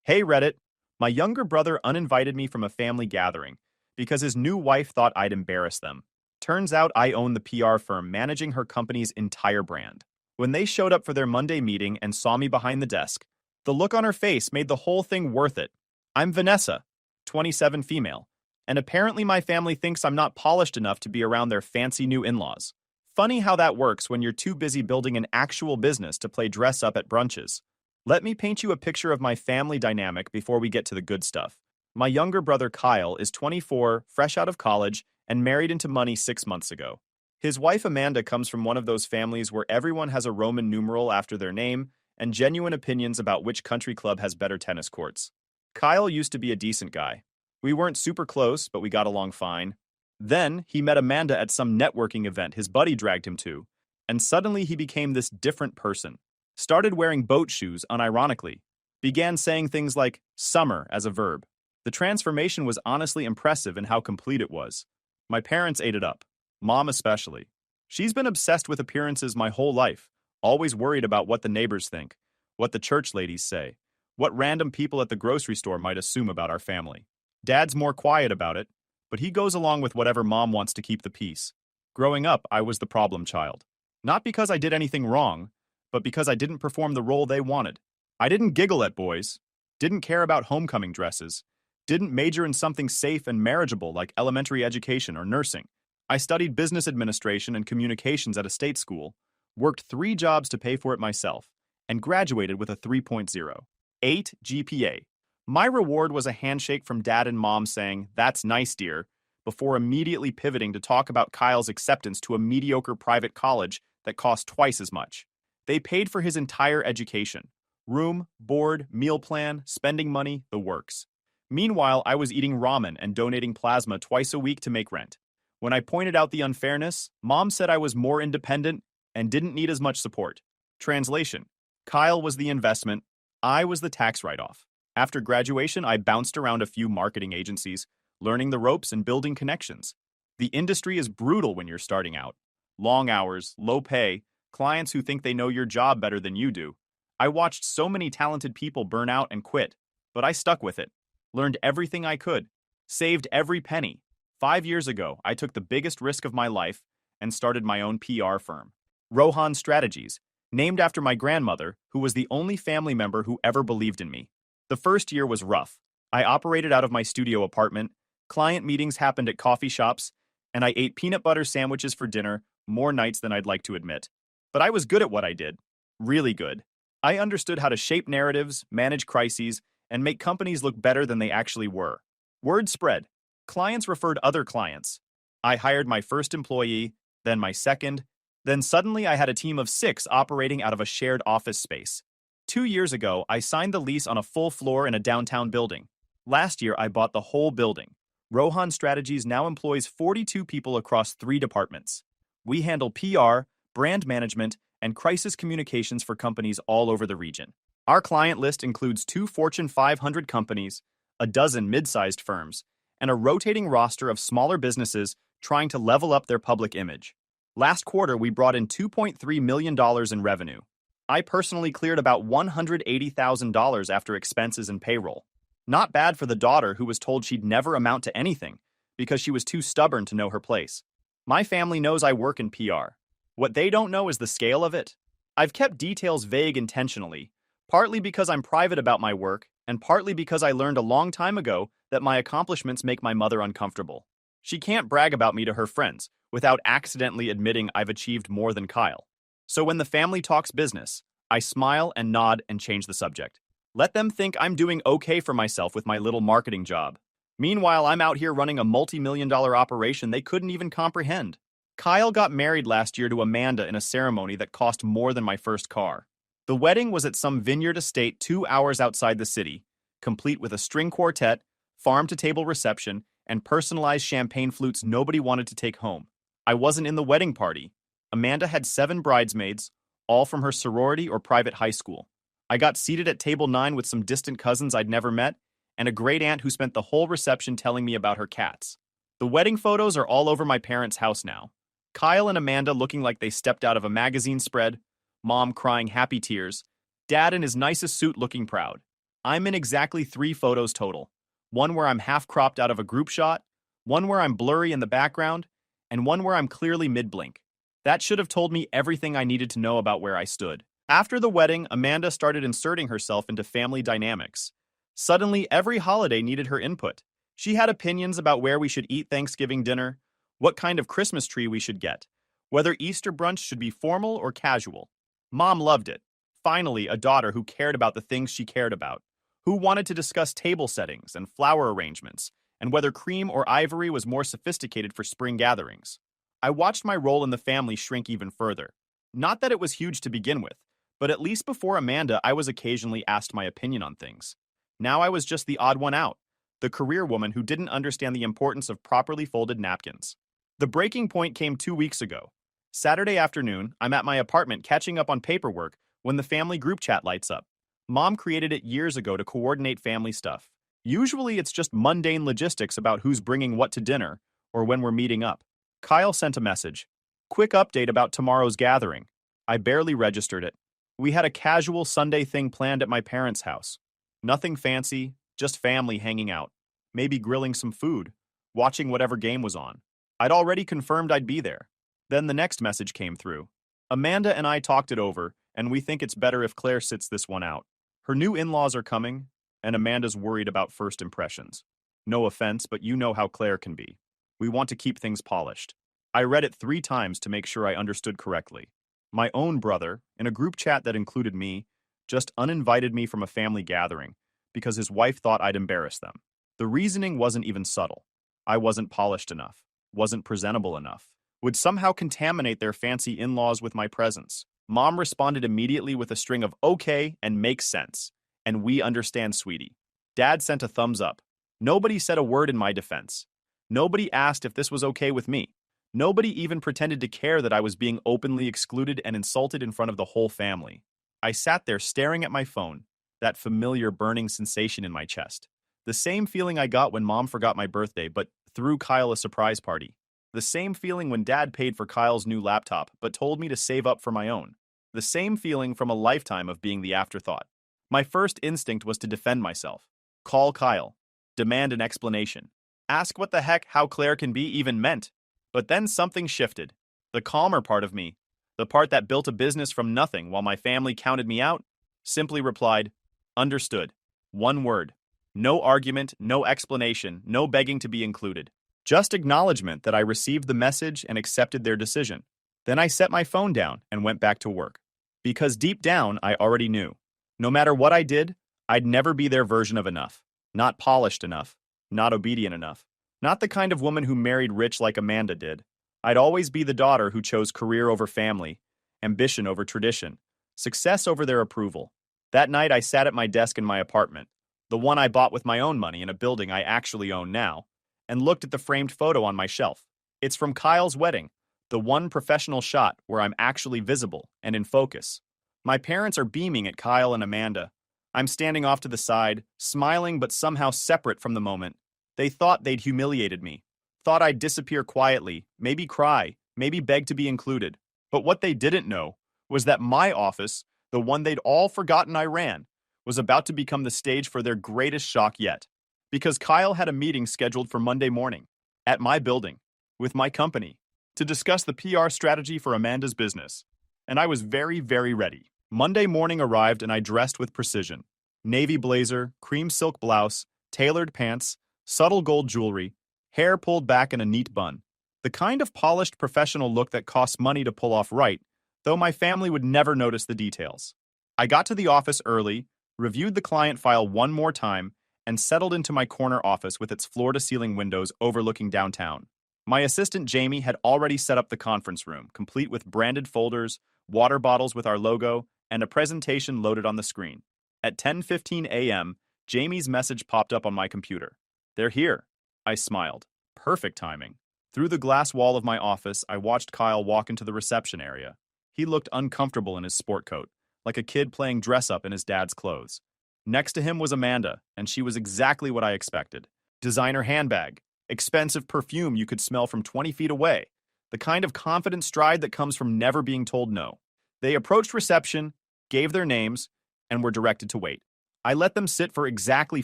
Hey Reddit, my younger brother uninvited me from a family gathering because his new wife thought I'd embarrass them. Turns out I own the PR firm managing her company's entire brand. When they showed up for their Monday meeting and saw me behind the desk, the look on her face made the whole thing worth it. I'm Vanessa, 27 female, and apparently my family thinks I'm not polished enough to be around their fancy new in-laws. Funny how that works when you're too busy building an actual business to play dress up at brunches. Let me paint you a picture of my family dynamic before we get to the good stuff. My younger brother Kyle is 24, fresh out of college, and married into money 6 months ago. His wife Amanda comes from one of those families where everyone has a Roman numeral after their name and genuine opinions about which country club has better tennis courts. Kyle used to be a decent guy. We weren't super close, but we got along fine. Then, he met Amanda at some networking event his buddy dragged him to, and suddenly he became this different person. Started wearing boat shoes unironically. Began saying things like summer as a verb. The transformation was honestly impressive in how complete it was. My parents ate it up. Mom especially. She's been obsessed with appearances my whole life, always worried about what the neighbors think, what the church ladies say, what random people at the grocery store might assume about our family. Dad's more quiet about it, but he goes along with whatever Mom wants to keep the peace. Growing up, I was the problem child. Not because I did anything wrong, but because I didn't perform the role they wanted. I didn't giggle at boys, didn't care about homecoming dresses, didn't major in something safe and marriageable like elementary education or nursing. I studied business administration and communications at a state school, worked 3 jobs to pay for it myself, and graduated with a 3.0. 8 GPA. My reward was a handshake from Dad and Mom saying, "That's nice, dear," before immediately pivoting to talk about Kyle's acceptance to a mediocre private college that cost twice as much. They paid for his entire education. Room, board, meal plan, spending money, the works. Meanwhile, I was eating ramen and donating plasma twice a week to make rent. When I pointed out the unfairness, Mom said I was more independent and didn't need as much support. Translation: Kyle was the investment, I was the tax write-off. After graduation, I bounced around a few marketing agencies, learning the ropes and building connections. The industry is brutal when you're starting out. Long hours, low pay, Clients who think they know your job better than you do. I watched so many talented people burn out and quit, but I stuck with it. Learned everything I could. Saved every penny. 5 years ago, I took the biggest risk of my life and started my own PR firm. Rohan Strategies, named after my grandmother, who was the only family member who ever believed in me. The first year was rough. I operated out of my studio apartment, client meetings happened at coffee shops, and I ate peanut butter sandwiches for dinner more nights than I'd like to admit. But I was good at what I did. Really good. I understood how to shape narratives, manage crises, and make companies look better than they actually were. Word spread. Clients referred other clients. I hired my first employee, then my second, then suddenly I had a team of 6 operating out of a shared office space. 2 years ago, I signed the lease on a full floor in a downtown building. Last year, I bought the whole building. Rohan Strategies now employs 42 people across 3 departments. We handle PR, brand management, and crisis communications for companies all over the region. Our client list includes 2 Fortune 500 companies, a dozen mid-sized firms, and a rotating roster of smaller businesses trying to level up their public image. Last quarter, we brought in $2.3 million in revenue. I personally cleared about $180,000 after expenses and payroll. Not bad for the daughter who was told she'd never amount to anything because she was too stubborn to know her place. My family knows I work in PR. What they don't know is the scale of it. I've kept details vague intentionally, partly because I'm private about my work, and partly because I learned a long time ago that my accomplishments make my mother uncomfortable. She can't brag about me to her friends without accidentally admitting I've achieved more than Kyle. So when the family talks business, I smile and nod and change the subject. Let them think I'm doing okay for myself with my little marketing job. Meanwhile, I'm out here running a multi-million-dollar operation they couldn't even comprehend. Kyle got married last year to Amanda in a ceremony that cost more than my first car. The wedding was at some vineyard estate 2 hours outside the city, complete with a string quartet, farm-to-table reception, and personalized champagne flutes nobody wanted to take home. I wasn't in the wedding party. Amanda had 7 bridesmaids, all from her sorority or private high school. I got seated at table 9 with some distant cousins I'd never met, and a great aunt who spent the whole reception telling me about her cats. The wedding photos are all over my parents' house now. Kyle and Amanda looking like they stepped out of a magazine spread, Mom crying happy tears, Dad in his nicest suit looking proud. I'm in exactly 3 photos total. One where I'm half cropped out of a group shot, one where I'm blurry in the background, and one where I'm clearly mid-blink. That should have told me everything I needed to know about where I stood. After the wedding, Amanda started inserting herself into family dynamics. Suddenly, every holiday needed her input. She had opinions about where we should eat Thanksgiving dinner, what kind of Christmas tree we should get, whether Easter brunch should be formal or casual. Mom loved it. Finally, a daughter who cared about the things she cared about, who wanted to discuss table settings and flower arrangements, and whether cream or ivory was more sophisticated for spring gatherings. I watched my role in the family shrink even further. Not that it was huge to begin with, but at least before Amanda, I was occasionally asked my opinion on things. Now I was just the odd one out, the career woman who didn't understand the importance of properly folded napkins. The breaking point came 2 weeks ago. Saturday afternoon, I'm at my apartment catching up on paperwork when the family group chat lights up. Mom created it years ago to coordinate family stuff. Usually it's just mundane logistics about who's bringing what to dinner or when we're meeting up. Kyle sent a message. Quick update about tomorrow's gathering. I barely registered it. We had a casual Sunday thing planned at my parents' house. Nothing fancy, just family hanging out. Maybe grilling some food, watching whatever game was on. I'd already confirmed I'd be there. Then the next message came through. Amanda and I talked it over, and we think it's better if Claire sits this one out. Her new in-laws are coming, and Amanda's worried about first impressions. No offense, but you know how Claire can be. We want to keep things polished. I read it 3 times to make sure I understood correctly. My own brother, in a group chat that included me, just uninvited me from a family gathering because his wife thought I'd embarrass them. The reasoning wasn't even subtle. I wasn't polished enough, wasn't presentable enough, would somehow contaminate their fancy in-laws with my presence. Mom responded immediately with a string of okay and makes sense, and we understand, sweetie. Dad sent a thumbs up. Nobody said a word in my defense. Nobody asked if this was okay with me. Nobody even pretended to care that I was being openly excluded and insulted in front of the whole family. I sat there staring at my phone, that familiar burning sensation in my chest. The same feeling I got when Mom forgot my birthday but threw Kyle a surprise party. The same feeling when Dad paid for Kyle's new laptop but told me to save up for my own. The same feeling from a lifetime of being the afterthought. My first instinct was to defend myself. Call Kyle. Demand an explanation. Ask what the heck how Claire can be even meant. But then something shifted. The calmer part of me, the part that built a business from nothing while my family counted me out, simply replied, understood. One word. No argument, no explanation, no begging to be included. Just acknowledgement that I received the message and accepted their decision. Then I set my phone down and went back to work. Because deep down, I already knew. No matter what I did, I'd never be their version of enough. Not polished enough. Not obedient enough. Not the kind of woman who married rich like Amanda did. I'd always be the daughter who chose career over family, ambition over tradition, success over their approval. That night I sat at my desk in my apartment, the one I bought with my own money in a building I actually own now, and looked at the framed photo on my shelf. It's from Kyle's wedding, the one professional shot where I'm actually visible and in focus. My parents are beaming at Kyle and Amanda. I'm standing off to the side, smiling but somehow separate from the moment. They thought they'd humiliated me, thought I'd disappear quietly, maybe cry, maybe beg to be included. But what they didn't know was that my office, the one they'd all forgotten I ran, was about to become the stage for their greatest shock yet. Because Kyle had a meeting scheduled for Monday morning, at my building, with my company, to discuss the PR strategy for Amanda's business. And I was very, very ready. Monday morning arrived and I dressed with precision. Navy blazer, cream silk blouse, tailored pants, subtle gold jewelry, hair pulled back in a neat bun. The kind of polished professional look that costs money to pull off right, though my family would never notice the details. I got to the office early, reviewed the client file one more time, and settled into my corner office with its floor-to-ceiling windows overlooking downtown. My assistant Jamie had already set up the conference room, complete with branded folders, water bottles with our logo, and a presentation loaded on the screen. At 10:15 a.m., Jamie's message popped up on my computer. They're here. I smiled. Perfect timing. Through the glass wall of my office, I watched Kyle walk into the reception area. He looked uncomfortable in his sport coat, like a kid playing dress-up in his dad's clothes. Next to him was Amanda, and she was exactly what I expected. Designer handbag, expensive perfume you could smell from 20 feet away, the kind of confident stride that comes from never being told no. They approached reception, gave their names, and were directed to wait. I let them sit for exactly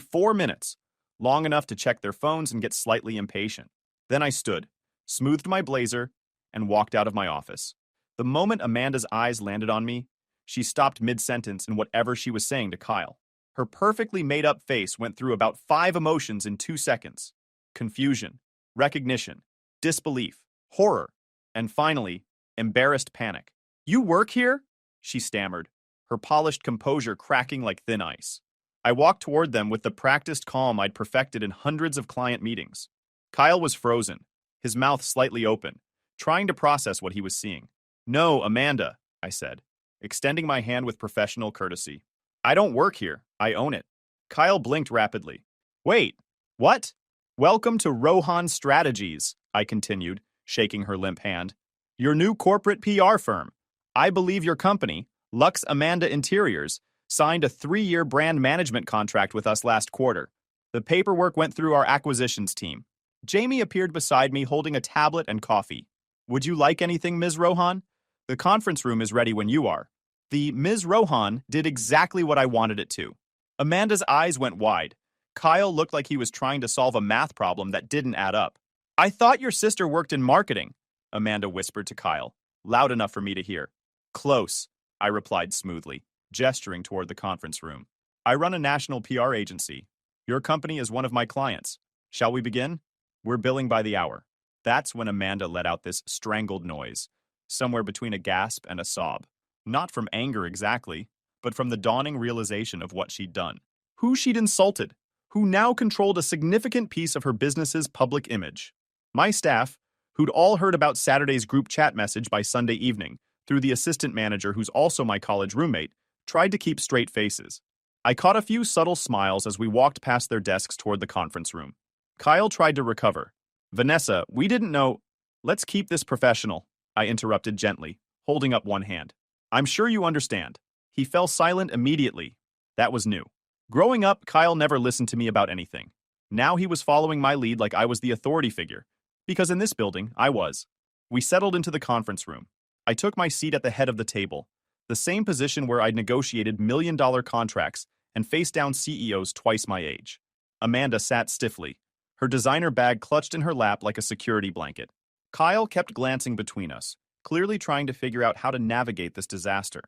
4 minutes, long enough to check their phones and get slightly impatient. Then I stood, smoothed my blazer, and walked out of my office. The moment Amanda's eyes landed on me, she stopped mid-sentence in whatever she was saying to Kyle. Her perfectly made-up face went through about 5 emotions in 2 seconds. Confusion, recognition, disbelief, horror, and finally, embarrassed panic. "You work here?" she stammered, her polished composure cracking like thin ice. I walked toward them with the practiced calm I'd perfected in hundreds of client meetings. Kyle was frozen, his mouth slightly open, trying to process what he was seeing. "No, Amanda," I said, extending my hand with professional courtesy. "I don't work here. I own it." Kyle blinked rapidly. "Wait, what?" "Welcome to Rohan Strategies," I continued, shaking her limp hand. "Your new corporate PR firm. I believe your company, Lux Amanda Interiors, signed a 3-year brand management contract with us last quarter. The paperwork went through our acquisitions team." Jamie appeared beside me holding a tablet and coffee. "Would you like anything, Ms. Rohan? The conference room is ready when you are." The Ms. Rohan did exactly what I wanted it to. Amanda's eyes went wide. Kyle looked like he was trying to solve a math problem that didn't add up. "I thought your sister worked in marketing," Amanda whispered to Kyle, loud enough for me to hear. "Close," I replied smoothly, gesturing toward the conference room. "I run a national PR agency. Your company is one of my clients. Shall we begin? We're billing by the hour." That's when Amanda let out this strangled noise, somewhere between a gasp and a sob. Not from anger exactly, but from the dawning realization of what she'd done. Who she'd insulted, who now controlled a significant piece of her business's public image. My staff, who'd all heard about Saturday's group chat message by Sunday evening, through the assistant manager who's also my college roommate, tried to keep straight faces. I caught a few subtle smiles as we walked past their desks toward the conference room. Kyle tried to recover. "Vanessa, we didn't know—" "Let's keep this professional," I interrupted gently, holding up one hand. "I'm sure you understand." He fell silent immediately. That was new. Growing up, Kyle never listened to me about anything. Now he was following my lead like I was the authority figure, Because in this building, I was. We settled into the conference room. I took my seat at the head of the table, the same position where I'd negotiated million-dollar contracts and faced down CEOs twice my age. Amanda sat stiffly, her designer bag clutched in her lap like a security blanket. Kyle kept glancing between us, clearly trying to figure out how to navigate this disaster.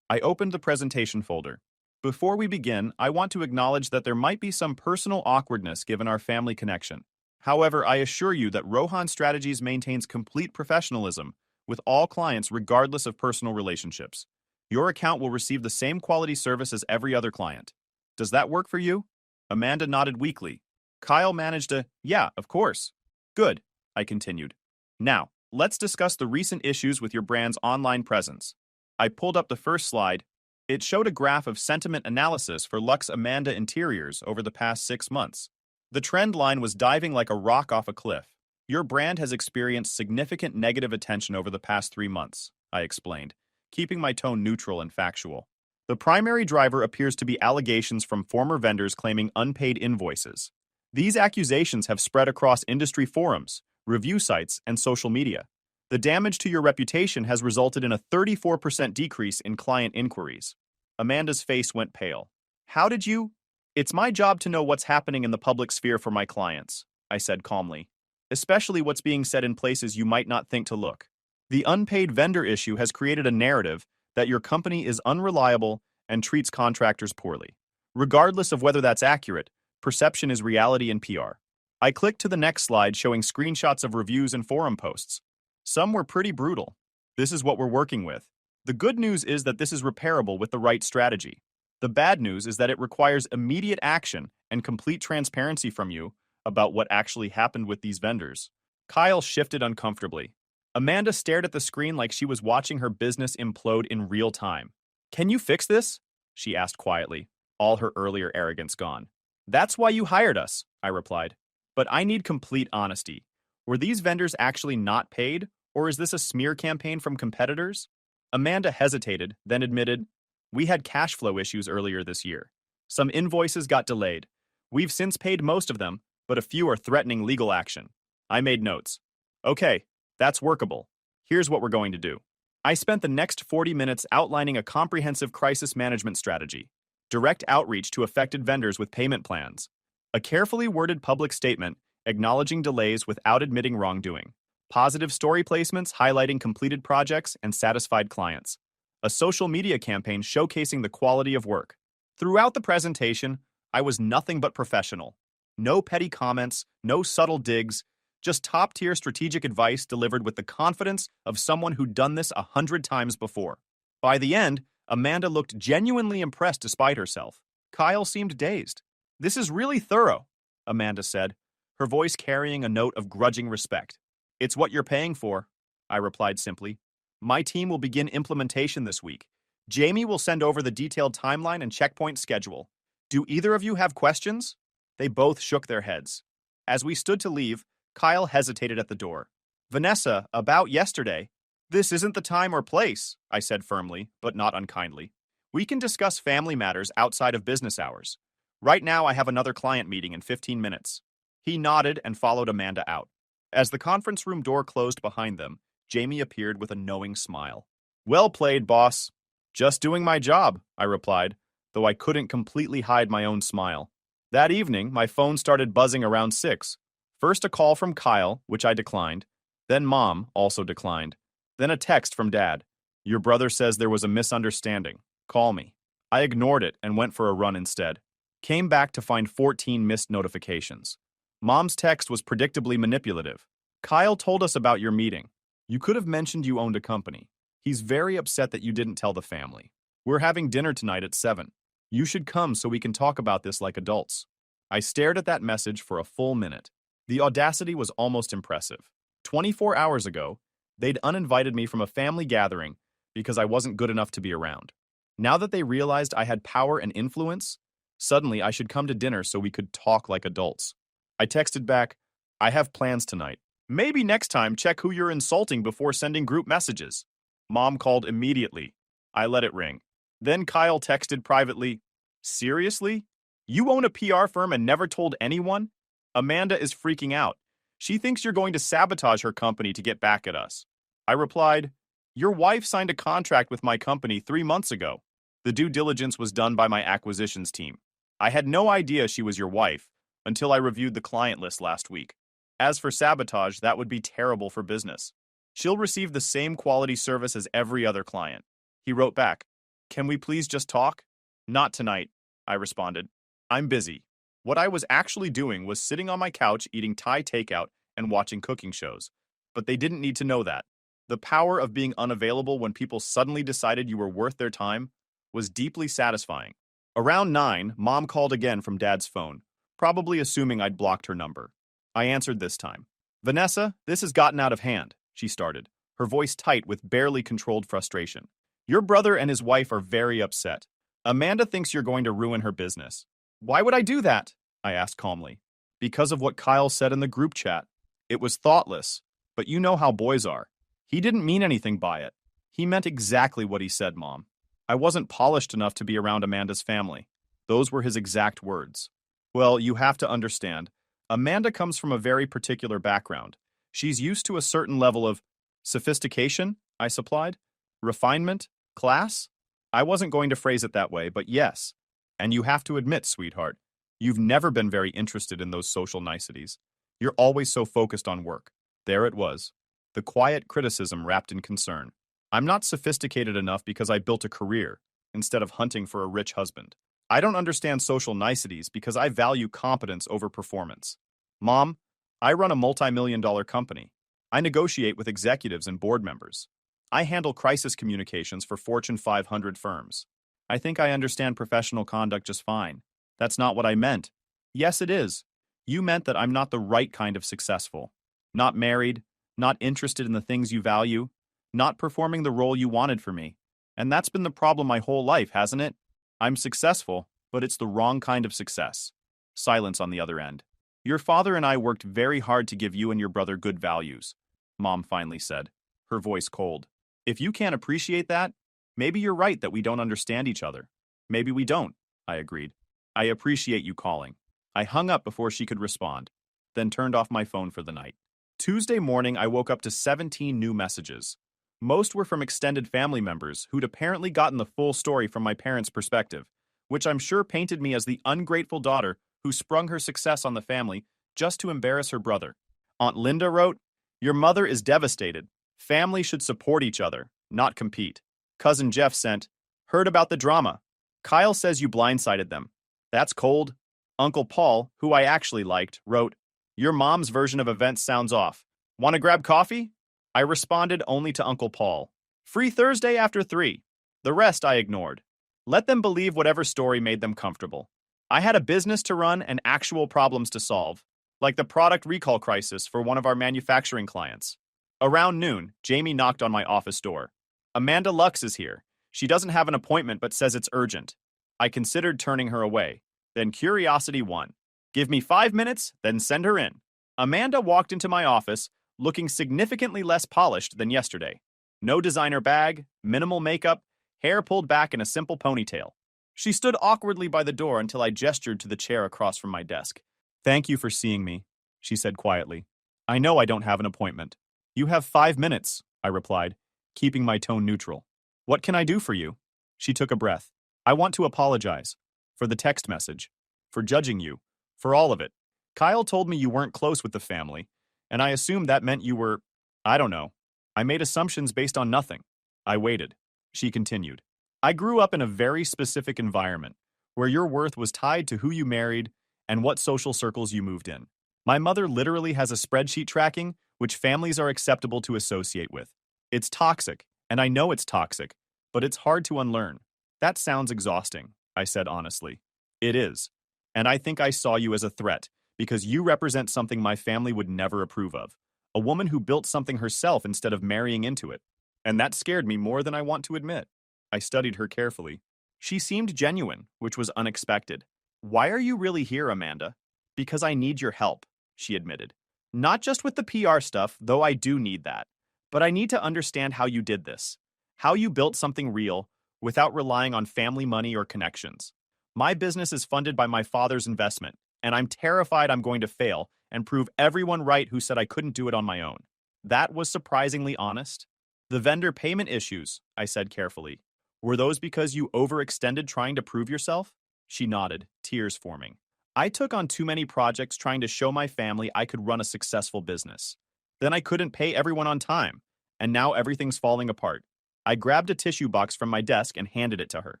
I opened the presentation folder. Before we begin, I want to acknowledge that there might be some personal awkwardness given our family connection. However, I assure you that Rohan Strategies maintains complete professionalism with all clients regardless of personal relationships. Your account will receive the same quality service as every other client. Does that work for you? Amanda nodded weakly. Kyle managed a, yeah, of course. Good, I continued. Now, let's discuss the recent issues with your brand's online presence. I pulled up the first slide. It showed a graph of sentiment analysis for Lux Amanda Interiors over the past 6 months. The trend line was diving like a rock off a cliff. Your brand has experienced significant negative attention over the past 3 months, I explained, keeping my tone neutral and factual. The primary driver appears to be allegations from former vendors claiming unpaid invoices. These accusations have spread across industry forums, review sites, and social media. The damage to your reputation has resulted in a 34% decrease in client inquiries. Amanda's face went pale. How did you? It's my job to know what's happening in the public sphere for my clients, I said calmly, especially what's being said in places you might not think to look. The unpaid vendor issue has created a narrative that your company is unreliable and treats contractors poorly. Regardless of whether that's accurate, perception is reality in PR. I clicked to the next slide showing screenshots of reviews and forum posts. Some were pretty brutal. This is what we're working with. The good news is that this is repairable with the right strategy. The bad news is that it requires immediate action and complete transparency from you about what actually happened with these vendors. Kyle shifted uncomfortably. Amanda stared at the screen like she was watching her business implode in real time. Can you fix this? She asked quietly, all her earlier arrogance gone. That's why you hired us, I replied. But I need complete honesty. Were these vendors actually not paid, or is this a smear campaign from competitors? Amanda hesitated, then admitted, we had cash flow issues earlier this year. Some invoices got delayed. We've since paid most of them, but a few are threatening legal action. I made notes. Okay, that's workable. Here's what we're going to do. I spent the next 40 minutes outlining a comprehensive crisis management strategy, direct outreach to affected vendors with payment plans, a carefully worded public statement acknowledging delays without admitting wrongdoing, positive story placements highlighting completed projects and satisfied clients, a social media campaign showcasing the quality of work. Throughout the presentation, I was nothing but professional. No petty comments, no subtle digs, just top-tier strategic advice delivered with the confidence of someone who'd done this 100 times before. By the end, Amanda looked genuinely impressed despite herself. Kyle seemed dazed. This is really thorough, Amanda said, her voice carrying a note of grudging respect. It's what you're paying for, I replied simply. My team will begin implementation this week. Jamie will send over the detailed timeline and checkpoint schedule. Do either of you have questions? They both shook their heads. As we stood to leave, Kyle hesitated at the door. Vanessa, about yesterday. This isn't the time or place, I said firmly, but not unkindly. We can discuss family matters outside of business hours. Right now I have another client meeting in 15 minutes. He nodded and followed Amanda out. As the conference room door closed behind them, Jamie appeared with a knowing smile. Well played, boss. Just doing my job, I replied, though I couldn't completely hide my own smile. That evening, my phone started buzzing around 6. First a call from Kyle, which I declined. Then Mom also declined. Then a text from Dad. Your brother says there was a misunderstanding. Call me. I ignored it and went for a run instead. Came back to find 14 missed notifications. Mom's text was predictably manipulative. Kyle told us about your meeting. You could have mentioned you owned a company. He's very upset that you didn't tell the family. We're having dinner tonight at 7. You should come so we can talk about this like adults. I stared at that message for a full minute. The audacity was almost impressive. 24 hours ago, they'd uninvited me from a family gathering because I wasn't good enough to be around. Now that they realized I had power and influence, suddenly I should come to dinner so we could talk like adults. I texted back, I have plans tonight. Maybe next time check who you're insulting before sending group messages. Mom called immediately. I let it ring. Then Kyle texted privately, Seriously? You own a PR firm and never told anyone? Amanda is freaking out. She thinks you're going to sabotage her company to get back at us. I replied, your wife signed a contract with my company 3 months ago. The due diligence was done by my acquisitions team. I had no idea she was your wife until I reviewed the client list last week. As for sabotage, that would be terrible for business. She'll receive the same quality service as every other client. He wrote back, can we please just talk? Not tonight, I responded. I'm busy. What I was actually doing was sitting on my couch eating Thai takeout and watching cooking shows. But they didn't need to know that. The power of being unavailable when people suddenly decided you were worth their time was deeply satisfying. Around 9, Mom called again from Dad's phone, probably assuming I'd blocked her number. I answered this time. Vanessa, this has gotten out of hand, she started, her voice tight with barely controlled frustration. Your brother and his wife are very upset. Amanda thinks you're going to ruin her business. Why would I do that? I asked calmly. Because of what Kyle said in the group chat. It was thoughtless, but you know how boys are. He didn't mean anything by it. He meant exactly what he said, Mom. I wasn't polished enough to be around Amanda's family. Those were his exact words. Well, you have to understand, Amanda comes from a very particular background. She's used to a certain level of sophistication, I supplied, refinement, class. I wasn't going to phrase it that way, but yes. And you have to admit, sweetheart, you've never been very interested in those social niceties. You're always so focused on work. There it was. The quiet criticism wrapped in concern. I'm not sophisticated enough because I built a career, instead of hunting for a rich husband. I don't understand social niceties because I value competence over performance. Mom, I run a multi-million-dollar company. I negotiate with executives and board members. I handle crisis communications for Fortune 500 firms. I think I understand professional conduct just fine. That's not what I meant. Yes, it is. You meant that I'm not the right kind of successful. Not married, not interested in the things you value, not performing the role you wanted for me. And that's been the problem my whole life, hasn't it? I'm successful, but it's the wrong kind of success. Silence on the other end. Your father and I worked very hard to give you and your brother good values, Mom finally said, her voice cold. If you can't appreciate that, maybe you're right that we don't understand each other. Maybe we don't, I agreed. I appreciate you calling. I hung up before she could respond, then turned off my phone for the night. Tuesday morning, I woke up to 17 new messages. Most were from extended family members who'd apparently gotten the full story from my parents' perspective, which I'm sure painted me as the ungrateful daughter who sprung her success on the family just to embarrass her brother. Aunt Linda wrote, your mother is devastated. Family should support each other, not compete. Cousin Jeff sent, heard about the drama. Kyle says you blindsided them. That's cold. Uncle Paul, who I actually liked, wrote, your mom's version of events sounds off. Want to grab coffee? I responded only to Uncle Paul. Free Thursday after 3. The rest I ignored. Let them believe whatever story made them comfortable. I had a business to run and actual problems to solve, like the product recall crisis for one of our manufacturing clients. Around noon, Jamie knocked on my office door. Amanda Lux is here. She doesn't have an appointment but says it's urgent. I considered turning her away. Then curiosity won. Give me 5 minutes, then send her in. Amanda walked into my office, looking significantly less polished than yesterday. No designer bag, minimal makeup, hair pulled back in a simple ponytail. She stood awkwardly by the door until I gestured to the chair across from my desk. Thank you for seeing me, she said quietly. I know I don't have an appointment. You have 5 minutes, I replied, keeping my tone neutral. What can I do for you? She took a breath. I want to apologize. For the text message. For judging you. For all of it. Kyle told me you weren't close with the family, and I assumed that meant you were, I don't know. I made assumptions based on nothing. I waited. She continued. I grew up in a very specific environment, where your worth was tied to who you married and what social circles you moved in. My mother literally has a spreadsheet tracking which families are acceptable to associate with. It's toxic, and I know it's toxic, but it's hard to unlearn. That sounds exhausting, I said honestly. It is. And I think I saw you as a threat, because you represent something my family would never approve of. A woman who built something herself instead of marrying into it. And that scared me more than I want to admit. I studied her carefully. She seemed genuine, which was unexpected. Why are you really here, Amanda? Because I need your help, she admitted. Not just with the PR stuff, though I do need that. But I need to understand how you did this. How you built something real without relying on family money or connections. My business is funded by my father's investment, and I'm terrified I'm going to fail and prove everyone right who said I couldn't do it on my own. That was surprisingly honest. The vendor payment issues, I said carefully. Were those because you overextended trying to prove yourself? She nodded, tears forming. I took on too many projects trying to show my family I could run a successful business. Then I couldn't pay everyone on time, and now everything's falling apart. I grabbed a tissue box from my desk and handed it to her.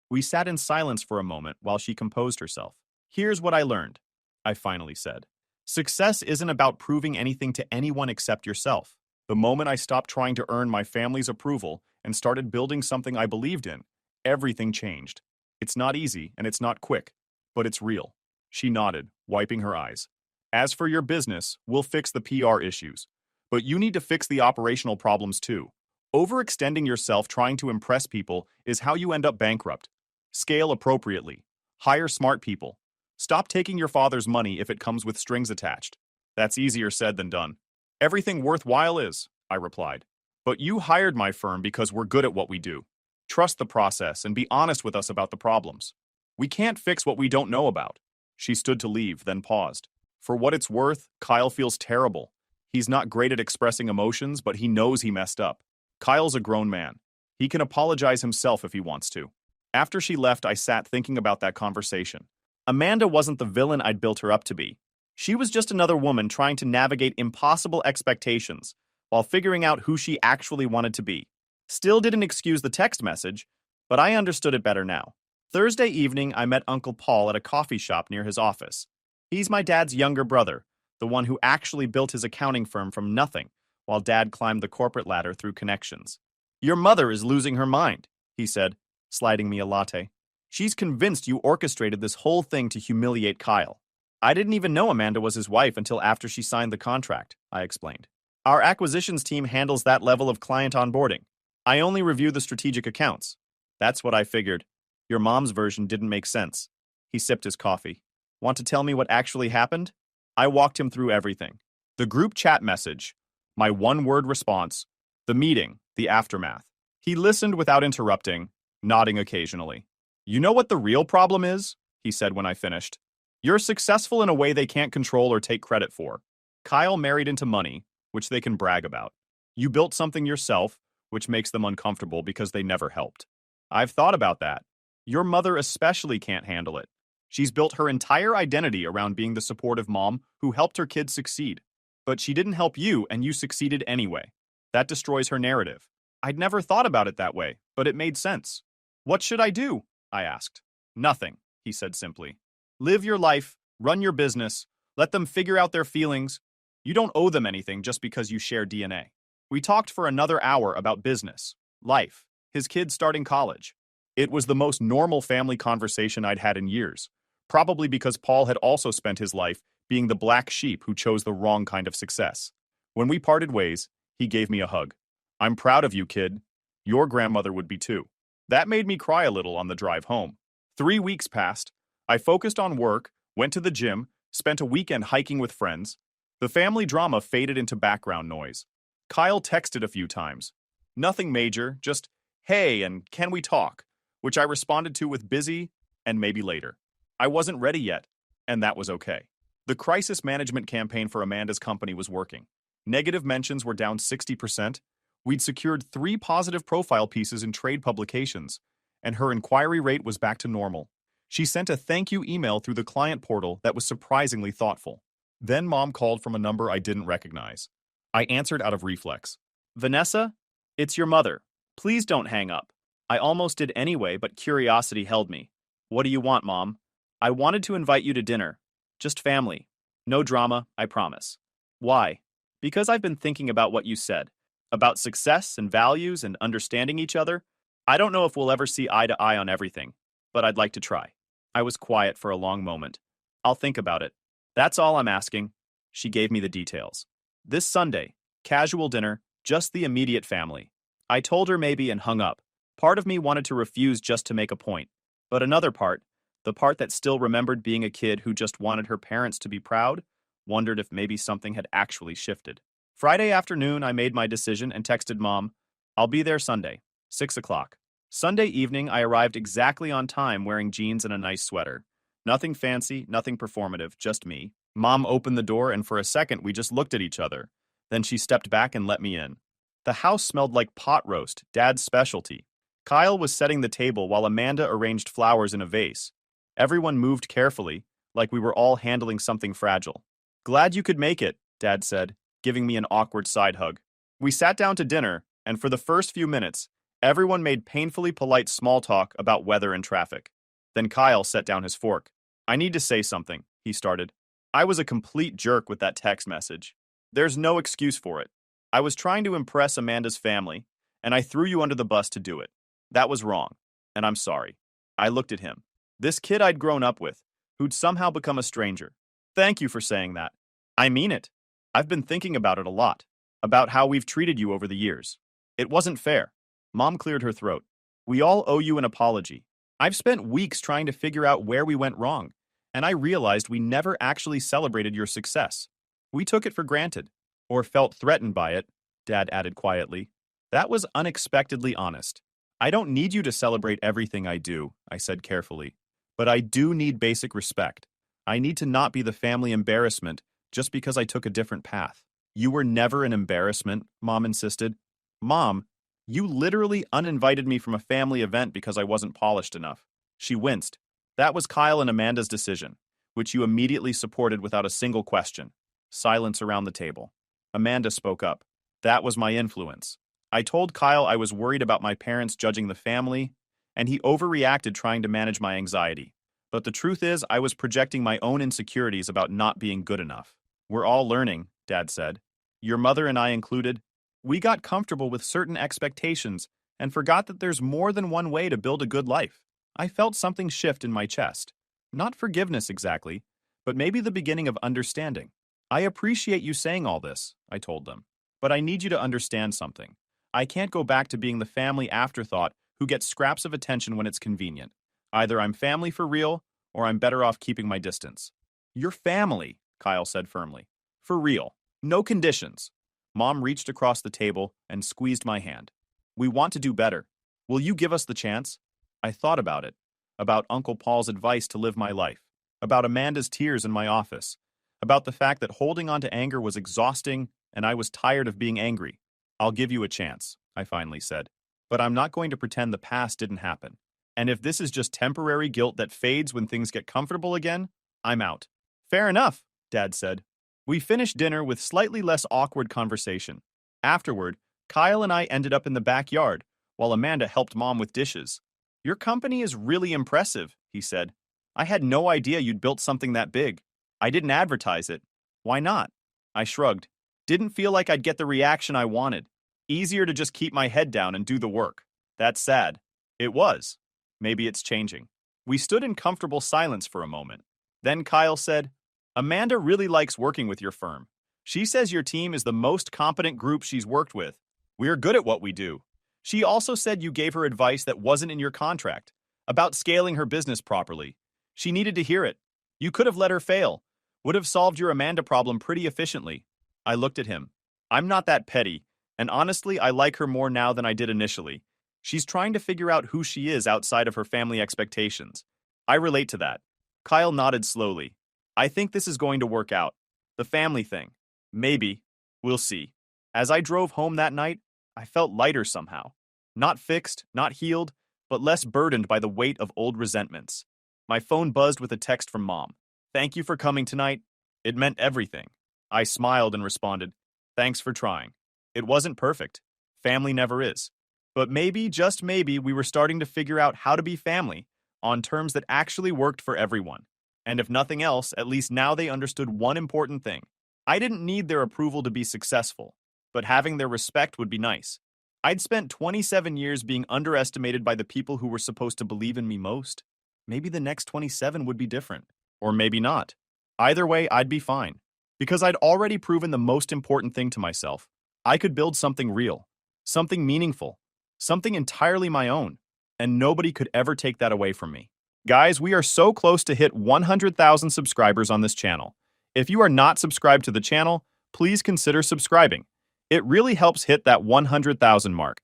We sat in silence for a moment while she composed herself. Here's what I learned, I finally said. Success isn't about proving anything to anyone except yourself. The moment I stopped trying to earn my family's approval and started building something I believed in, everything changed. It's not easy and it's not quick, but it's real. She nodded, wiping her eyes. As for your business, we'll fix the PR issues. But you need to fix the operational problems too. Overextending yourself trying to impress people is how you end up bankrupt. Scale appropriately. Hire smart people. Stop taking your father's money if it comes with strings attached. That's easier said than done. Everything worthwhile is, I replied. But you hired my firm because we're good at what we do. Trust the process and be honest with us about the problems. We can't fix what we don't know about. She stood to leave, then paused. For what it's worth, Kyle feels terrible. He's not great at expressing emotions, but he knows he messed up. Kyle's a grown man. He can apologize himself if he wants to. After she left, I sat thinking about that conversation. Amanda wasn't the villain I'd built her up to be. She was just another woman trying to navigate impossible expectations while figuring out who she actually wanted to be. Still didn't excuse the text message, but I understood it better now. Thursday evening, I met Uncle Paul at a coffee shop near his office. He's my dad's younger brother, the one who actually built his accounting firm from nothing, while Dad climbed the corporate ladder through connections. Your mother is losing her mind, he said, sliding me a latte. She's convinced you orchestrated this whole thing to humiliate Kyle. I didn't even know Amanda was his wife until after she signed the contract, I explained. Our acquisitions team handles that level of client onboarding. I only review the strategic accounts. That's what I figured. Your mom's version didn't make sense. He sipped his coffee. Want to tell me what actually happened? I walked him through everything. The group chat message, my one-word response, the meeting, the aftermath. He listened without interrupting, nodding occasionally. You know what the real problem is? He said when I finished. You're successful in a way they can't control or take credit for. Kyle married into money, which they can brag about. You built something yourself, which makes them uncomfortable because they never helped. I've thought about that. Your mother especially can't handle it. She's built her entire identity around being the supportive mom who helped her kids succeed. But she didn't help you, and you succeeded anyway. That destroys her narrative. I'd never thought about it that way, but it made sense. What should I do? I asked. Nothing, he said simply. Live your life, run your business, let them figure out their feelings. You don't owe them anything just because you share DNA. We talked for another hour about business, life, his kids starting college. It was the most normal family conversation I'd had in years, probably because Paul had also spent his life being the black sheep who chose the wrong kind of success. When we parted ways, he gave me a hug. I'm proud of you, kid. Your grandmother would be too. That made me cry a little on the drive home. 3 weeks passed. I focused on work, went to the gym, spent a weekend hiking with friends. The family drama faded into background noise. Kyle texted a few times. Nothing major, just, hey, and can we talk? Which I responded to with busy and maybe later. I wasn't ready yet, and that was okay. The crisis management campaign for Amanda's company was working. Negative mentions were down 60%. We'd secured 3 positive profile pieces in trade publications, and her inquiry rate was back to normal. She sent a thank you email through the client portal that was surprisingly thoughtful. Then Mom called from a number I didn't recognize. I answered out of reflex. Vanessa? It's your mother. Please don't hang up. I almost did anyway, but curiosity held me. What do you want, Mom? I wanted to invite you to dinner. Just family. No drama, I promise. Why? Because I've been thinking about what you said. About success and values and understanding each other. I don't know if we'll ever see eye to eye on everything, but I'd like to try. I was quiet for a long moment. I'll think about it. That's all I'm asking. She gave me the details. This Sunday, casual dinner, just the immediate family. I told her maybe and hung up. Part of me wanted to refuse just to make a point, but another part, the part that still remembered being a kid who just wanted her parents to be proud, wondered if maybe something had actually shifted. Friday afternoon, I made my decision and texted Mom, I'll be there Sunday, 6 o'clock. Sunday evening, I arrived exactly on time wearing jeans and a nice sweater. Nothing fancy, nothing performative, just me. Mom opened the door, and for a second we just looked at each other. Then she stepped back and let me in. The house smelled like pot roast, Dad's specialty. Kyle was setting the table while Amanda arranged flowers in a vase. Everyone moved carefully, like we were all handling something fragile. "Glad you could make it," Dad said, giving me an awkward side hug. We sat down to dinner, and for the first few minutes, everyone made painfully polite small talk about weather and traffic. Then Kyle set down his fork. "I need to say something," he started. "I was a complete jerk with that text message. There's no excuse for it. I was trying to impress Amanda's family, and I threw you under the bus to do it. That was wrong, and I'm sorry." I looked at him. This kid I'd grown up with, who'd somehow become a stranger. "Thank you for saying that. I mean it. I've been thinking about it a lot, about how we've treated you over the years. It wasn't fair." Mom cleared her throat. "We all owe you an apology. I've spent weeks trying to figure out where we went wrong, and I realized we never actually celebrated your success. We took it for granted, or felt threatened by it," Dad added quietly. "That was unexpectedly honest. I don't need you to celebrate everything I do," I said carefully. "But I do need basic respect. I need to not be the family embarrassment just because I took a different path." "You were never an embarrassment," Mom insisted. "Mom, you literally uninvited me from a family event because I wasn't polished enough." She winced. "That was Kyle and Amanda's decision, which you immediately supported without a single question." Silence around the table. Amanda spoke up. "That was my influence. I told Kyle I was worried about my parents judging the family, and he overreacted trying to manage my anxiety. But the truth is, I was projecting my own insecurities about not being good enough." "We're all learning," Dad said. "Your mother and I included. We got comfortable with certain expectations and forgot that there's more than one way to build a good life." I felt something shift in my chest. Not forgiveness exactly, but maybe the beginning of understanding. "I appreciate you saying all this," I told them. "But I need you to understand something. I can't go back to being the family afterthought who gets scraps of attention when it's convenient. Either I'm family for real, or I'm better off keeping my distance." "You're family," Kyle said firmly. "For real. No conditions." Mom reached across the table and squeezed my hand. "We want to do better. Will you give us the chance?" I thought about it. About Uncle Paul's advice to live my life. About Amanda's tears in my office. About the fact that holding on to anger was exhausting and I was tired of being angry. "I'll give you a chance," I finally said. "But I'm not going to pretend the past didn't happen. And if this is just temporary guilt that fades when things get comfortable again, I'm out." "Fair enough," Dad said. We finished dinner with slightly less awkward conversation. Afterward, Kyle and I ended up in the backyard, while Amanda helped Mom with dishes. "Your company is really impressive," he said. "I had no idea you'd built something that big. I didn't advertise it." "Why not?" I shrugged. "Didn't feel like I'd get the reaction I wanted. Easier to just keep my head down and do the work." "That's sad." "It was. Maybe it's changing." We stood in comfortable silence for a moment. Then Kyle said, "Amanda really likes working with your firm. She says your team is the most competent group she's worked with. We're good at what we do. She also said you gave her advice that wasn't in your contract, about scaling her business properly. She needed to hear it. You could have let her fail. Would have solved your Amanda problem pretty efficiently." I looked at him. "I'm not that petty, and honestly, I like her more now than I did initially. She's trying to figure out who she is outside of her family expectations. I relate to that." Kyle nodded slowly. "I think this is going to work out. The family thing. Maybe. We'll see." As I drove home that night, I felt lighter somehow. Not fixed, not healed, but less burdened by the weight of old resentments. My phone buzzed with a text from Mom. "Thank you for coming tonight." It meant everything. I smiled and responded, "Thanks for trying." It wasn't perfect. Family never is. But maybe, just maybe, we were starting to figure out how to be family on terms that actually worked for everyone. And if nothing else, at least now they understood one important thing. I didn't need their approval to be successful, but having their respect would be nice. I'd spent 27 years being underestimated by the people who were supposed to believe in me most. Maybe the next 27 would be different. Or maybe not. Either way, I'd be fine. Because I'd already proven the most important thing to myself. I could build something real. Something meaningful. Something entirely my own. And nobody could ever take that away from me. Guys, we are so close to hit 100,000 subscribers on this channel. If you are not subscribed to the channel, please consider subscribing. It really helps hit that 100,000 mark.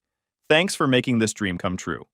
Thanks for making this dream come true.